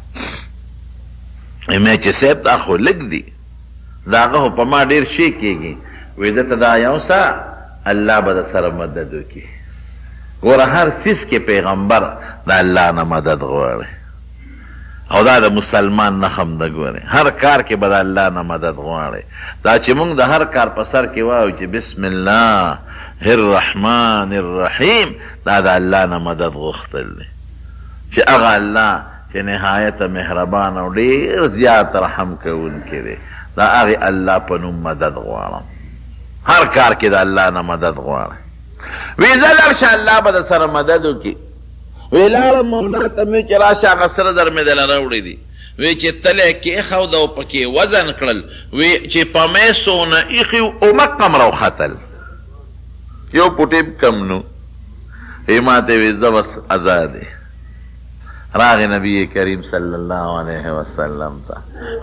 مې چې صاحب دا خو لږ دي دا هغه په ما ډېر شی کېږي وی ده ته دا یو څه الله به د سره مدد وکړي ګوره هر څیز کې پیغمبر د الله نه مدد غواړي او دا د مسلمان نښم ده ګورې هر کار کې به د الله نه مدد غواړي دا چې موږ د هر کار په سر کې وایو چې بسم الله الرحمن الرحیم دا د الله نه مدد غوښتل دی چې هغه الله چې نهایت مهربان او ډېر زیات رحم کوونکی دی دا هغې الله په نوم مدد غواړم هر کار کې د الله نه مدد غواړي وی زه لاړ شه الله به د سره مدد وکړي وی لاړم مولا ته مې چې راشه هغه سره در مې دله راوړی دي وی چې تلی کېښود او پکې وزن کړل وی چې په میسو نه ایښي او مکم راوختل یو پوټی کم نو وی ما ته وی زه بس ازادې راغی نبی کریم صلی الله علیه وسلم ته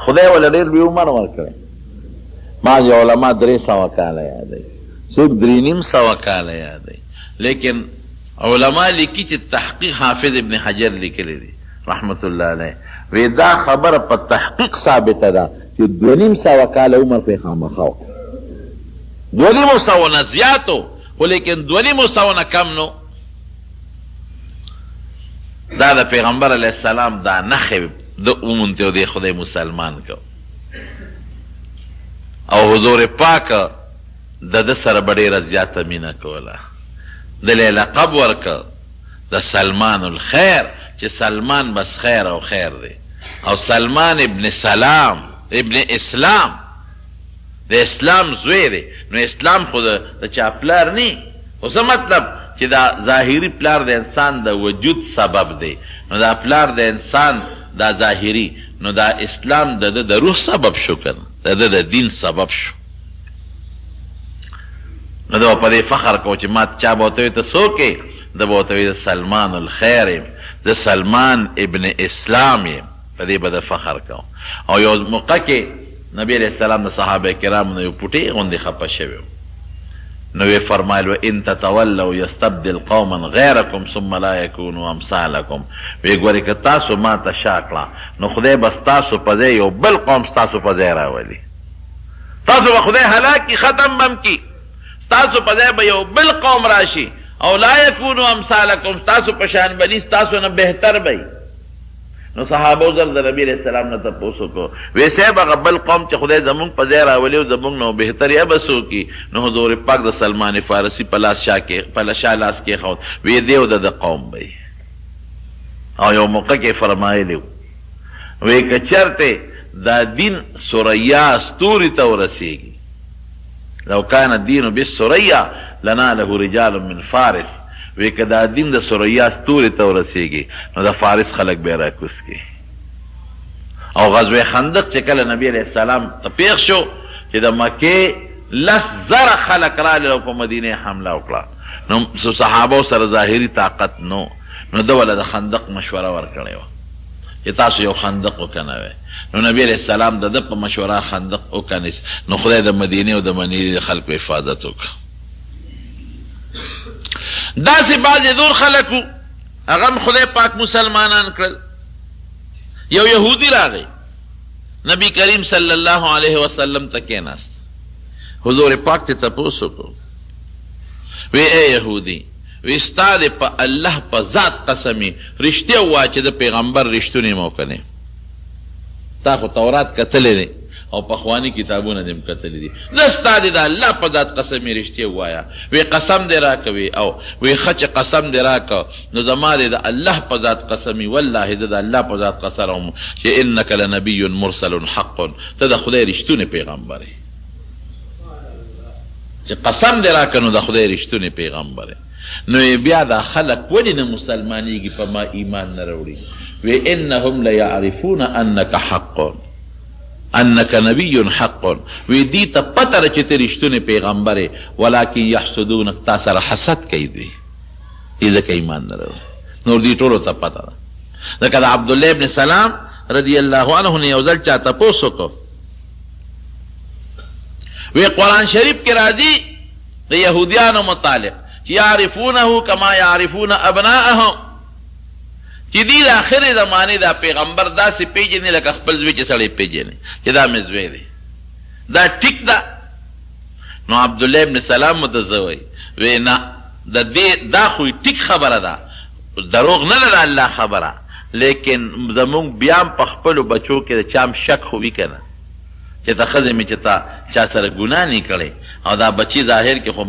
خدای وله ډېر بې عمر ورکړی بعضې علما 300 کاله یادوي څوک 350 کاله یادوي لیکن علما لیکي چې تحقیق حافظ ابن حجر لیکلی دی رحمت الله علیه وی دا خبره په تحقیق ثابته ده چې 250 کاله عمر پې خامخا 2.5 نه زیاتو خو لیکن 2.5 کم نو. دا د پیغمبر علیه السلام دا نخې د اومونتی او د خدای مسلمان کو او حضور پاک د ده سره به ډېره زیاته مینه کوله. د لی لقب ورکه د سلمان الخیر چې سلمان بس خیر او خیر دی او سلمان ابن سلام ابن اسلام د اسلام زوی دی. نو اسلام خو د چا پلار نی خو څه مطلب چې دا ظاهري پلار د انسان د وجود سبب دی. نو دا پلار د انسان دا ظاهري نو دا اسلام د روح سبب شو کنه د دین سبب شو. نو دا په دې فخر کو چې ما چا به ورته وي ته څوک یې ده به ورته وي د سلمان الخیر یم زه سلمان ابن اسلام یم په دې به د فخر کو. او یو موقع کې نبی علیه السلام د صحابه کرامو نه یو پوټې غوندې خفه شوی و نو وی فرمایل وان تتولوا یستبدل قوما غیرکم ثم لا یکونوا امثالکم. وی ګورې که تاسو ما ته شا کړه نو خدای به ستاسو په ځای یو بل قوم ستاسو په ځای راولي. تاسو به خدای هلاک کي ختم بم کي ستاسو په ځای به یو بل قوم راشي او لا یکونوا امثالکم ستاسو په شان بني ستاسو نه بهتر بی. نو صحابه زر د نبی علیہ السلام نه تپوس وکړو وی صاحب هغه بل قوم چې خدای زمونږ په ځای راولي او زمونږ نه بهتر یا به څوک نو حضور پاک د سلمان فارسي په لاس شا لاس کېښود وی دی او د قوم بی. او یو موقع کې فرمایلی وی که چرته دا دین ثریا ستوري ته ورسېږي لو کان الدین بالثریا لناله رجال من فارس. وی که دا دین د ثریا ستوري ته ورسېږي نو د فارس خلک به یې راکوز کړي. او غزوه خندق چې کله نبی علیه السلام ته پېښ شو چې د مکې 10,000 خلک راغلل او په مدینې حمله وکړه نو صحابو سره ظاهري طاقت نو ده وله د خندق مشوره ورکړې وه چې تاسو یو خندق وکنوئ. نو نبی علیه السلام د ده په مشوره خندق وکنیس نو خدای د مدینې او د منیرې د خلکو حفاظت وکړه. داسې بعضې نور خلک وو هغه هم خدای پاک مسلمانان کړل. یو یهودي راغی نبی کریم صلی الله علیه وسلم ته کېناست. حضور پاک ته تپوس وکړو وی ای یهودي وی ستا د په الله په ذات قسمي رښتیا ووایه چې د پیغمبر رښتونی مو کنې. تا خو تورات کتلی دی او پخوانی کتابونه دې م کتلی دي زه ستا د الله په ذات قسمي رښتیا ووایه. وی قسم دې راکوي او وی ښه چې قسم دې راکه نو زما د الله په ذات قسمي والله زه د الله په ذات قسم وم چې انک لنبی مرسل حق ته د خدای رښتونی پیغمبر یې چې قسم دې راکه نو د خدای رښتونی پیغمبر یې. نو بیا دا خلک ولې نه مسلمانېږي په ما ایمان نه راوړي. وی انهم لیعرفون انک حق انک نبی حق. وی دی ته پته ده چې ته رښتونی پیغمبر یې ولکن یحسدونک تا سره حسد کوي دوی ځکه ایمان نه راوړي. نور دې ټولو ته پته ده. ځکه د عبدالله ابن سلام رضی الله عنه نه یو ځل چا تپوس وکړو وی قرآن شریف کې راځي د یهودیانو متعلق چې یعرفونه کما یعرفون ابناءهم چې دی د آخرې زمانې دا پیغمبر داسې پیژني لکه خپل زوی چې سړی پیژني چې دا مې زوی دی. دا ټیک ده. نو عبدالله ابن سلام ورته زه وی نه دا خو ټیک خبره ده دروغ نه ده د الله خبره لیکن زمونږ بیا هم په خپلو بچو کې د چا هم شک خو وي که نه چې ته ښځې مې چې تا چا سره ګناه نه کړی او دا بچی ظاهر کې خو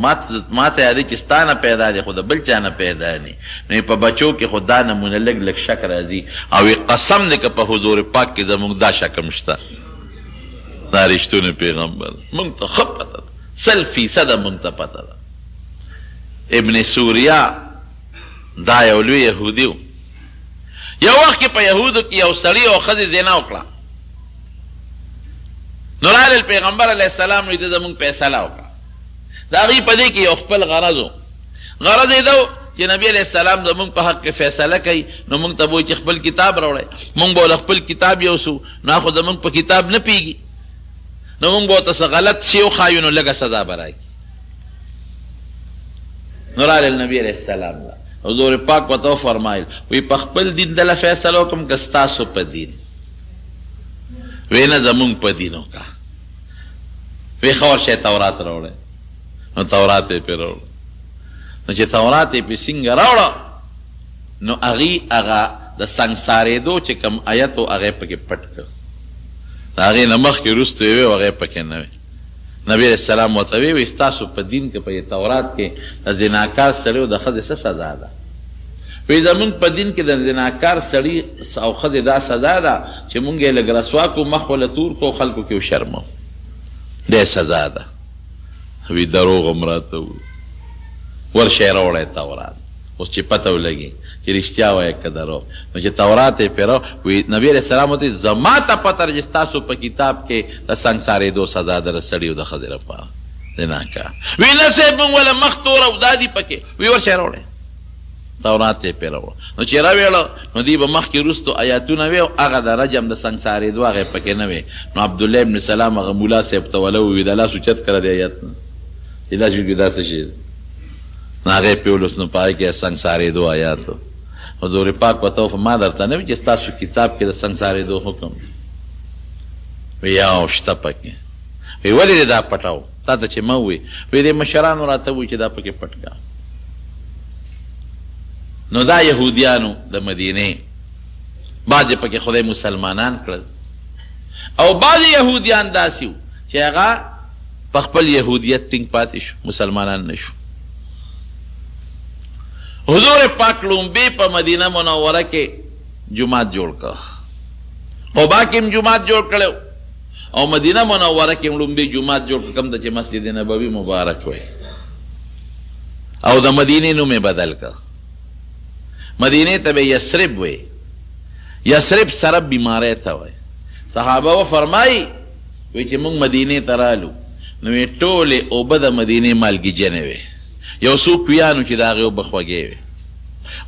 ما ته یادی چې ستا نه پیدا دی خو د بل چا نه پیدا دی. نو په بچو کې خو دا نمونه لږ لږ شک راځي او قسم دی که په حضور پاک کې زموږ دا شک هم شته دا رښتونی پیغمبر موږ ته ښه پته ده 100% موږ ته پته ده. ابن سوریا دا یو لوی یهودي و. یو وخت کې په یهودو کې یو سړي او ښځې زنا وکړه نو راغلل پیغمبر علیه السلام نو ته زمونږ فیصله وکړه. د هغې په دې کې یو خپل غرض و. غرض یې ده چې نبی علیه السلام زمونږ په حق کې فیصله کوي نو موږ ته به وایي چې خپل کتاب راوړئ. موږ به خپل کتاب یوسو نو خو زمونږ په کتاب نه پیږي نو موږ به ورته څه غلط شی وښایو نو لږه سزا به راکړي. نو راغلل نبی علیه السلام ته حضور پاک ورته وفرمایل وی په خپل دین دله فیصله وکړم که ستاسو په دین. وی نه زمونږ په دین وکړه. وی ښه ورشئ تورات راوړئ. نو تورات یې پې راوړه. نو چې تورات یې پې څنګه راوړه نو هغه د سنګسارېدو چې کوم آیت و هغه پکې پټ کړ. د هغې نه مخکې وروسته یې وی هغه پکې نه وی. نبی علیه السلام ورته وی ستاسو په دین کې په تورات کې د زناکار سړي او د ښځې څه سزا ده؟ وی زمونږ په دین کې د زناکار سړي او ښځې دا سزا ده چې مونږ یې لږ رسوا کړو، مخ وله تور کړو، خلکو کې وشرمو، دی سزا ده. وی دروغ هم راته وویل. ورشه یې راوړی تورات. اوس چې پته ولګي چې رښتیا وایه که دروغ. نو چې تورات یې پرې وی نبي علیه السلام ورته زما ته پته ده چې ستاسو په کتاب کې د سنګسارېدو سزا ده د سړي او د ښځې لپاره زناکار. وی نه صاحب مونږ وله مخ توره او دا دي پکې. وی ورشه یې راوړی تورات یې پرې راوړه. نو چې راویړه نو دوی به مخکې وروستو آیاتونه وی او هغه د رجم د سنګسارېدو هغه یې پکې نه وی. نو عبدالله ابن سلام هغه مولا صاحب ته وله ووي د لاس اوچت کړه د آیات نه چې لاس وکړي دا څه شی ده. نو هغه یې پې ولوست. نو په هغې کې سنګسارېدو آیات و. حضور پاک ورته وویل ما درته نه وي چې ستاسو کتاب کې د سنګسارېدو حکم دی؟ وی یو شته پکې. وی ولې دې دا پټاو تا ته چې مه ووي؟ وی دې مشرانو راته ووي چې دا پکې پټ کړه. نو دا یهودیانو د مدینې بعضې پکې خدای مسلمانان کړل او بعضې یهودیان داسې وو چې هغه په خپل یهودیت ټینګ پاتې شو، مسلمانان نه شو. حضور پاک لومبې په مدینه منوره کې جومات جوړ کړ، قبا کې هم جومات جوړ کړی او مدینه منوره کې هم لومبې جومات جوړ کړ، کوم ته چې مسجد نبوي مبارک وی، او د مدینې نوم یې بدل کړ. مدینه ته به یسرب وی. یسرب سره بیماری ته وی. صحابه و فرمایي وی چې موږ مدینې ته رالو نو یې ټولې اوبه د مدینې مالګیجنې وې، یو څو کویانو چې د هغې اوبه خوږې وې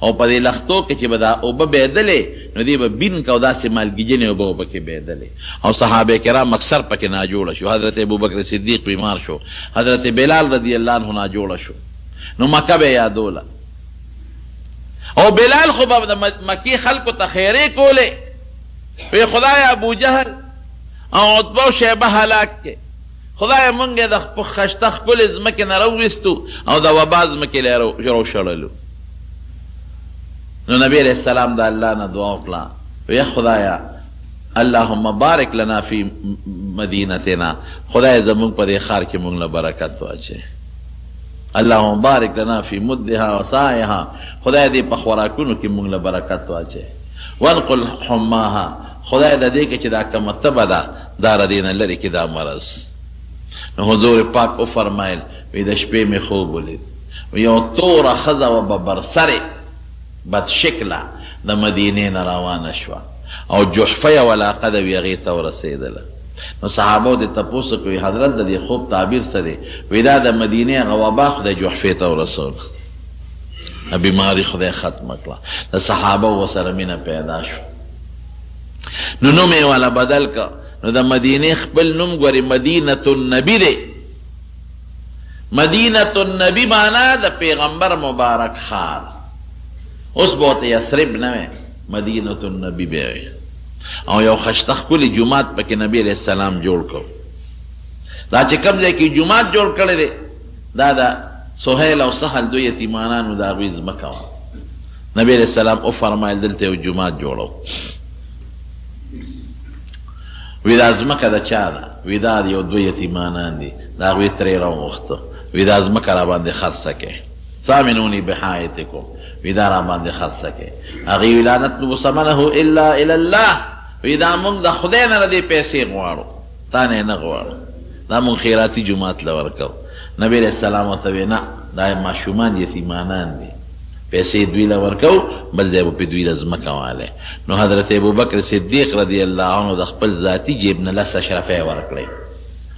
او په دې لختو کې چې به دا اوبه بهېدلې نو دې به بین که او داسې مالګیجنې اوبه به پکې بهېدلې او صحابه کرام اکثر پکې ناجوړه شو. حضرت ابوبکر صدیق بیمار شو، حضرت بلال رضی الله عنه ناجوړه شو. نو مکه به یادوله او بلال خو به د مکې خلکو ته خیرې کولې. وی خدای ابو جهل او عتبه او شیبه هلاک کې، خدای مونږ یې د خشته ښکلې ځمکې نه راوویستو او د وبا ځمکې له یې راوشړلو. نو نبی علیه السلام د الله نه دعا وکړه وی خدایه اللهم بارک لنا فی مدینتنا، خدای زمونږ په دې ښار کې مونږ له برکت واچوي. اللهم بارک لنا فی مدها و سایها، خدای دې په خوراکونو کې مونږ له برکت واچوي. وانقل حماها، خدای د دې کې چې دا کومه تبه ده دا ردې نه لرې کړي دا مرض. نو حضور پاک وفرمایل وی د شپې مې خوب ولید یو توره ښځه وه به برسرې بد شکله د مدینې نه روانه شوه او جحفه یې علاقه ده وي هغې ته ورسېدله. نو صحابو دې تپوس کوي حضرت د دې خوب تعبیر څه دی؟ وی دا د مدینې هغه وبا خدای جحفې ته ورسول، بیماري خدای ختمه کړه. د صحابه ورسره مینه پیدا شو. نو نوم یې والا بدل که. نو د مدینې خپل نوم ګورې مدینة النبی دی. مدینة النبی معنا د پیغمبر مبارک ښار. اوس به ورته یثرب نه وی، مدینة النبی به وی. او یو خشته ښکلي جومات پکې نبی علیه السلام جوړ کړ. دا چې کوم ځای کې جومات جوړ کړی دی دا د سهیل او سهل دو یتیمانانو د هغوی ځمکه وه. نبی علیه السلام وفرمایل دلته یو جومات جوړو. وی دا ځمکه د چا ده؟ وی دا یو دو یتیمانان دي، د هغوی ترې راوغوښته. وی دا ځمکه راباندې خرڅه کړئ، ثامنوني بحایتکم، وی دا راباندې خرڅه کړئ. هغې وی لا نطلب ثمنه الا الی الله، وی دا موږ د خدای نه دې پیسې غواړو، تا نه یې نه غواړو، دا موږ خیراتي جومات له ورکوو. نبی علیه السلام ورته وی نه دا ماشومان یتیمانان دي، پیسې دوی له ورکوو بل ځای به پې دوی له ځمکه والی. نو حضرت ابوبکر صدیق رضی الله عنه د خپل ذاتي جیب نه 10 اشرفۍ ورکړی.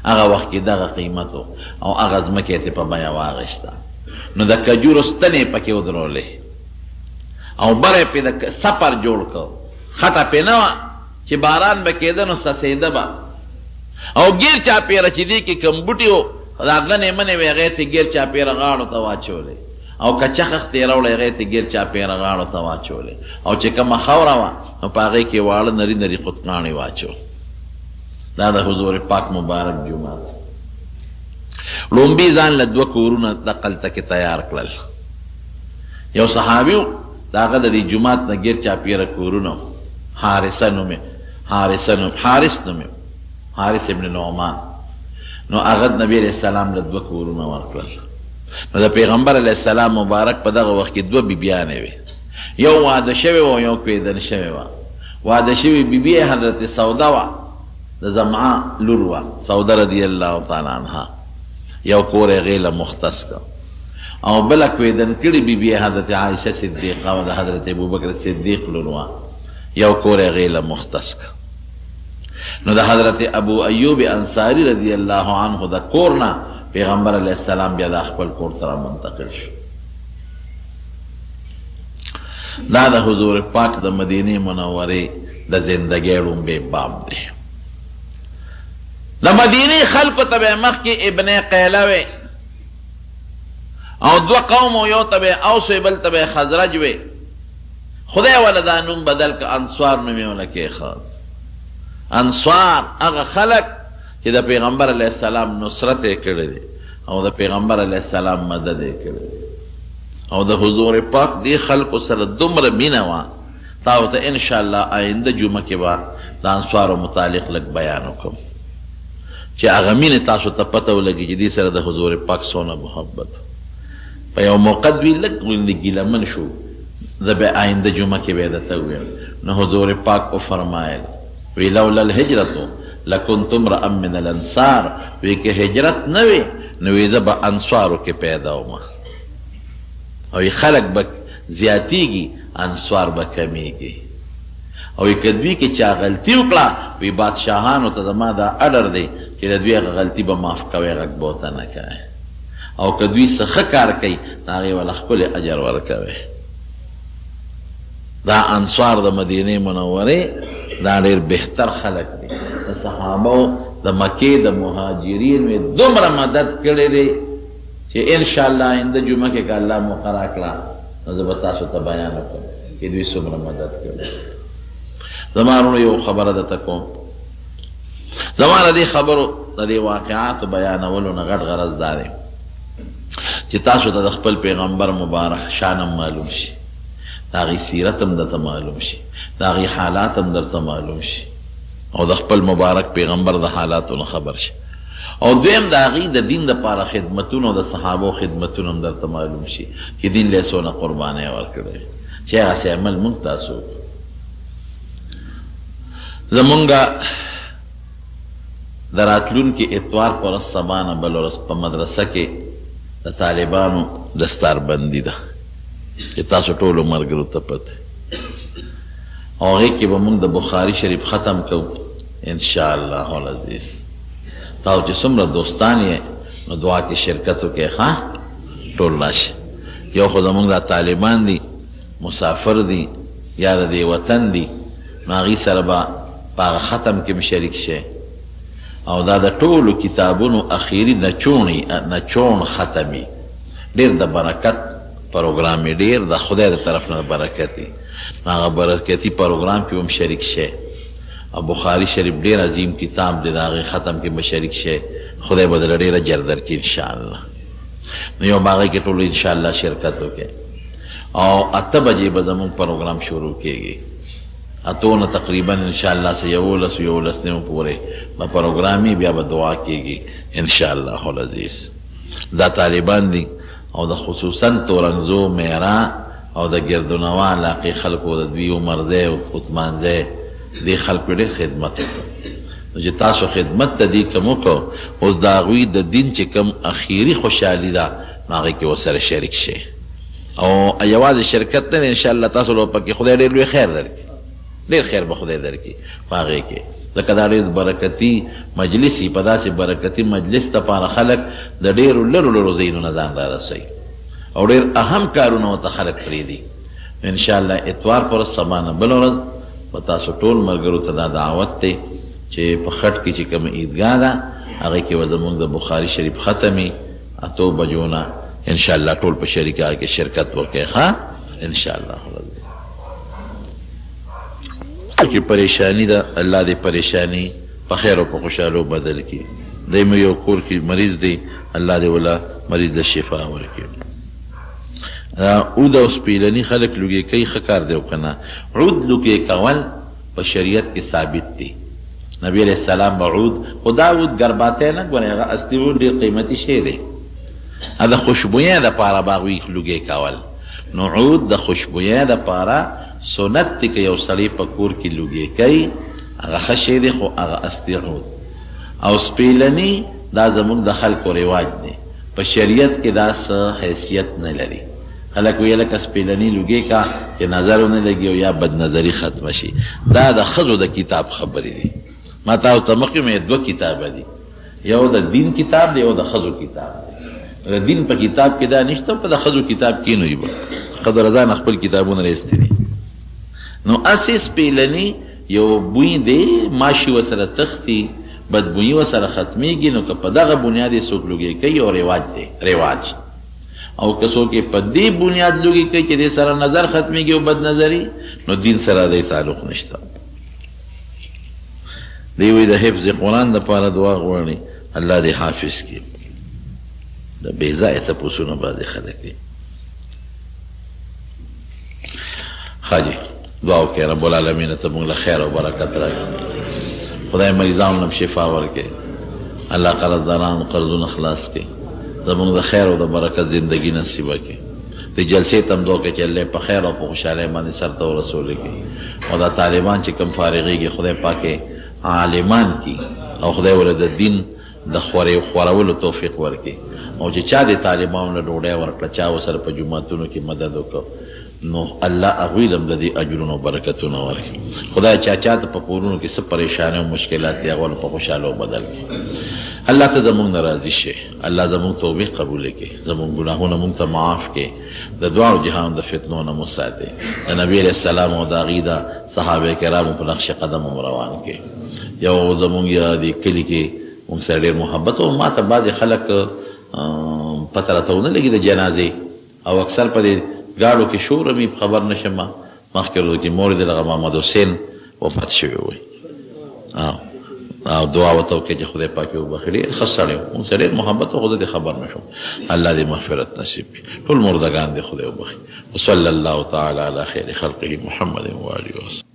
هغه وخت کې دغه قیمت او هغه ځمکه یې په بیه واخېسته. نو د کجورو ستنې پکې ودرولې او بره یې پې د سپر جوړ کړ، خټه پې نه وه چې باران به کېده نو سسېده به او ګیر چاپېره چې دې کې کوم بوټي و دا غنې منې وې هغې ته ګیر چاپېره غاړو ته واچولې او که چخخ تې راوړی هغې ته ګیر چاپېره غاړو ته واچولې او چې کومه خاوره وه نو په هغې کې واړه نري نري قطقاڼې واچو. دا د حضور پاک مبارک جومات. لومبي ځان له 2 کورونه دقلته کې تیار کړل. یو صحابي و، د هغه د دې جومات نه ګیر چاپېره کورونه، حارس نومې، حارس ابن نعمان. نو هغه نبی علیہ السلام له 2 کورونه ورکړل. نو د پیغمبر علیہ السلام مبارک په دغه وخت کې 2 بیبیانې وې، یو واده شوې وه، یو کویدن شوې وه. واده شوې بیبي حضرت سوده وه، د زمعه لور وه، سوده رضی الله تعالی عنها. یو کور یې هغې له مختص کړ، او بله کویدن کړې بیبي حضرت عایشه صدیقه و، د حضرت ابوبکر صدیق لور وه، یو کور یې هغې له مختص کړ. نو د حضرت ابو ایوب انصاری رضی الله عنه د کور نه پیغمبر علیہ السلام بیا د خپل کور سره منتقل شو. دا د حضور پاک د مدینې منورې د زندګۍ لومبی باب دی. د مدینې خلکو ته به مخکې ابن قیله وې، او 2 قوم، یو ته به اوس وې، بل ته به خزرج وې. خدای والا دا نوم بدل که انصار نوم یې ونه کېښود. انصار هغه خلک چې د پیغمبر علیہ السلام نصرت یې کړی دی او د پیغمبر علیہ السلام مدد یې کړی دی، او د حضور پاک دې خلکو سره دومره مینه وه. تاسو ته انشاءالله آینده جمعه کې به د انصارو متعلق لږ بیان وکړم چې هغه مینې تاسو ته پته ولګي چې دې سره د حضور پاک څونه محبت. په یو موقع دوی لږ غوندې ګیلمن شو، زه به آینده جمعه کې به درته ووایم. نو حضور پاک وفرمایل وی لولا الهجرة لکنت امرأ من الانصار، وی که هجرت نه وی نو وی زه به انصارو کې پیدا وم، او خلک به زیاتیږي، انصار به کمیږي. او که دوی کې چا غلطي وکړه، وی بادشاهانو ته زما دا اډر دی چې د دوی هغه غلطي به معاف کوئ، غږ به ورته نه کوئ. او که دوی څه ښه کار کوي نو هغې وله ښکلی اجر ورکوئ. دا انصار د مدینې منورې دا ډېر بهتر خلک دي. د صحابو د مکې د مهاجرین مې دومره مدد کړی دی چې انشاءالله آینده جمعه کې که الله مقرر کړه نو زه به تاسو ته بیان وکړم چې دوی څومره مدد کړی. زما وروڼو یو خبره درته کوم. زما د دې خبرو د دې واقعاتو بیانولو نه غټ غرض دا دی چې تاسو ته د خپل پیغمبر مبارک شان هم معلوم شي، د هغې سیرت هم درته معلوم شي، د هغې حالات هم درته معلوم شي، او د خپل مبارک پیغمبر د حالاتو نه خبر شي. او دویم د هغې د دین دپاره خدمتونه او د صحابو خدمتونه هم درته معلوم شي چې دین له یې څونه قربانۍ ورکړی چې هغسې عمل مونږ تاسو وکړو. زمونږ د راتلونکي اتوار په ورځ سبا نه بله ورځ په مدرسه کې د طالبانو دستاربندي ده چې تاسو ټولو ملګرو ته پته، او هغې کې به مونږ د بخاري شریف ختم کوو انشاءالله العزیز. تاسو چې څومره دوستان یې نو دعا کې شرکت وکړئ، ښه ټول راشئ. یو خو زمونږ دا طالبان دي، مسافر دي یا د دې وطن دي، نو هغې سره به په هغه ختم کې م شریک شئ. او دا د ټولو کتابونو اخیري نچوڼ ختمي، ډېر د برکت پروګرام یې، ډېر د خدای د طرف نه برکت دی. هغه برکتي پروګرام کې به م شریک شئ. او بخاري شریف ډېر عظیم کتاب دی، د هغې ختم کې به شریک شئ، خدای به درله ډېر اجر درکړي انشاءالله. نو یو به هغې کې ټولو انشاءالله شرکت وکړئ. او 8 بجې به زمونږ پروګرام شروع کېږي، 8 نه تقریبا انشاءالله سه 11 نیمو پورې به پروګرام وي، بیا به دعا کېږي انشاءالله العزیز. دا طالبان دي او د خصوصا تورنګزو، میرا او د ګردونوا علاقې خلکو د دوی عمرځی او قطمانځی دې خلکو ډېر خدمت وکړو. نو چې تاسو خدمت ته دې کوم وکړو، اوس د هغوی د دین چې کوم اخیري خوشحالي ده نو هغې کې ورسره شریک شئ. او یوازې شرکت نه، انشاءالله تاسو له پکې خدای ډېر لوی خیر درکړي، ډېر خیر به خدای درکړي په هغې کې. ځکه دا ډېر برکتي مجلس وي، په داسې برکتي مجلس دپاره خلک د ډېرو لرو ځایونو نه ځان را رسوي او ډېر اهم کارونه ورته خلک پرېږدي. انشاءالله اتوار پر ورځ سبا نه بله ورځ په تاسو ټول ملګرو ته دا دعوت دی چې په خټ کې چې کومه عیدګاه ده هغې کې به زمونږ د بخاري شریف ختمي 8 بجو نه انشاءالله ټول په شریکه کې شرکت وکړئ، ښه انشاءالله. چې پریشانی ده، الله دې پریشانی په خیر او په خوشحالو بدل کړي. دی مې یو کور کې مریض دی، الله دې ولا مریض له شفا ورکړي. عود او سپیلني خلک لوګي کوي، ښه کار دی که نه؟ عود لوګي کول په شریعت کې ثابت دی. نبی علیہ السلام به عود، خو دا عود ګرباتی نه ګورئ، هغه اصلي عود ډېر قیمتي شی دی، د خوشبویۍ دپاره به هغوی لوګي کول. نو عود د خوشبویۍ دپاره سنت دی که یو سړی په کور کې لوګي کوي، هغه ښه شی دی، خو هغه اصلي عود. او سپیلني دا زموږ د خلکو رواج دی، په شریعت کې دا څه حیثیت نه لري. خلک ویل لکه سپیلني لوګي کا چې نظر ونه لګي او یا بد نظري ختمه شي. دا د ښځو د کتاب خبرې دي. ما تاسو ته مخکې مې دوه کتابه دي، یو د دین کتاب دی، یو د ښځو کتاب دی. د دین په کتاب کې دا نشته، په د ښځو کتاب کې نه وي. ښځو رضا نه خپل کتابونه رایستي دي. نو اسې سپیلني یو بوی دی، ماشي ورسره تښتي، بدبویي ورسره ختمیږي. نو که په دغه بنیاد یې څوک لوګي کوي، یو رواج دی، رواج. او که څوک په دې بنیاد لوګي کوي چې دې سره نظر ختمیږي او بد نظري، نو دین سره دی تعلق نشته. دی وایي د حفظ قرآن دپاره دعا غواړي، الله دې حافظ کړي. د بې ځایه تپوسونه بعضې خلک کوي. ښه جي دعا وکړئ، رب العالمین ته موږ له خیر او برکت راکړي. خدای مریضانو نه شفا ورکړي، الله قرضدارانو قرضونه خلاص کړي، زموږ د خیر او د برکت زندگی نصیبه کړي. د جلسې ته هم دعا کوي چې الله په خیر او په خوشحالۍ باندې سرته ورسولی کړي. او دا طالبان چې کوم فارغېږي، خدای پاک عالمان کړي او خدای ورله د دین د خورولو توفیق ورکړي. او چې چا د طالبانو له ډوډۍ ورکړه، چا ورسره په جوماتونو کې مدد وکړو، نو الله هغوی له هم د دې اجرونه او برکتونه ورکړي. خدای چا چاته په کورونو کې څه پریشانۍ او مشکلات دي، هغه په خوشحالو بدل کړي. الله ته زموږ نه راضي شي، الله زموږ توبې قبوله کړي، زموږ ګناهونه موږ ته معاف کړي، د دواړو جهان د فتنو نه مو ساتي، د نبي علیه السلام او د هغې د صحابه کرامو په نقش قدم مو روان کړي. یو زموږ د کلي کې موږ سره ډېر محبت او ما ته بعضې خلک پته راته ونه لګي د جنازې، او اکثر په دې ګاډو کې شور مې خبر نه شم. مخکې ورځو کې مور یې د دغه محمد حسین وفات شوی وی، او دعا ورته وکړئ چې خدای پاک یې وبخښي. ډېر ښه سړی و، موږ سره ډېر محبت و، خو زه دې خبر نه شوم. الله دې مغفرت نصیب کړي، ټول مردګان دې خدای وبخښي. وصلی الله تعالی علی خیر خلقه محمد و آله وسلم.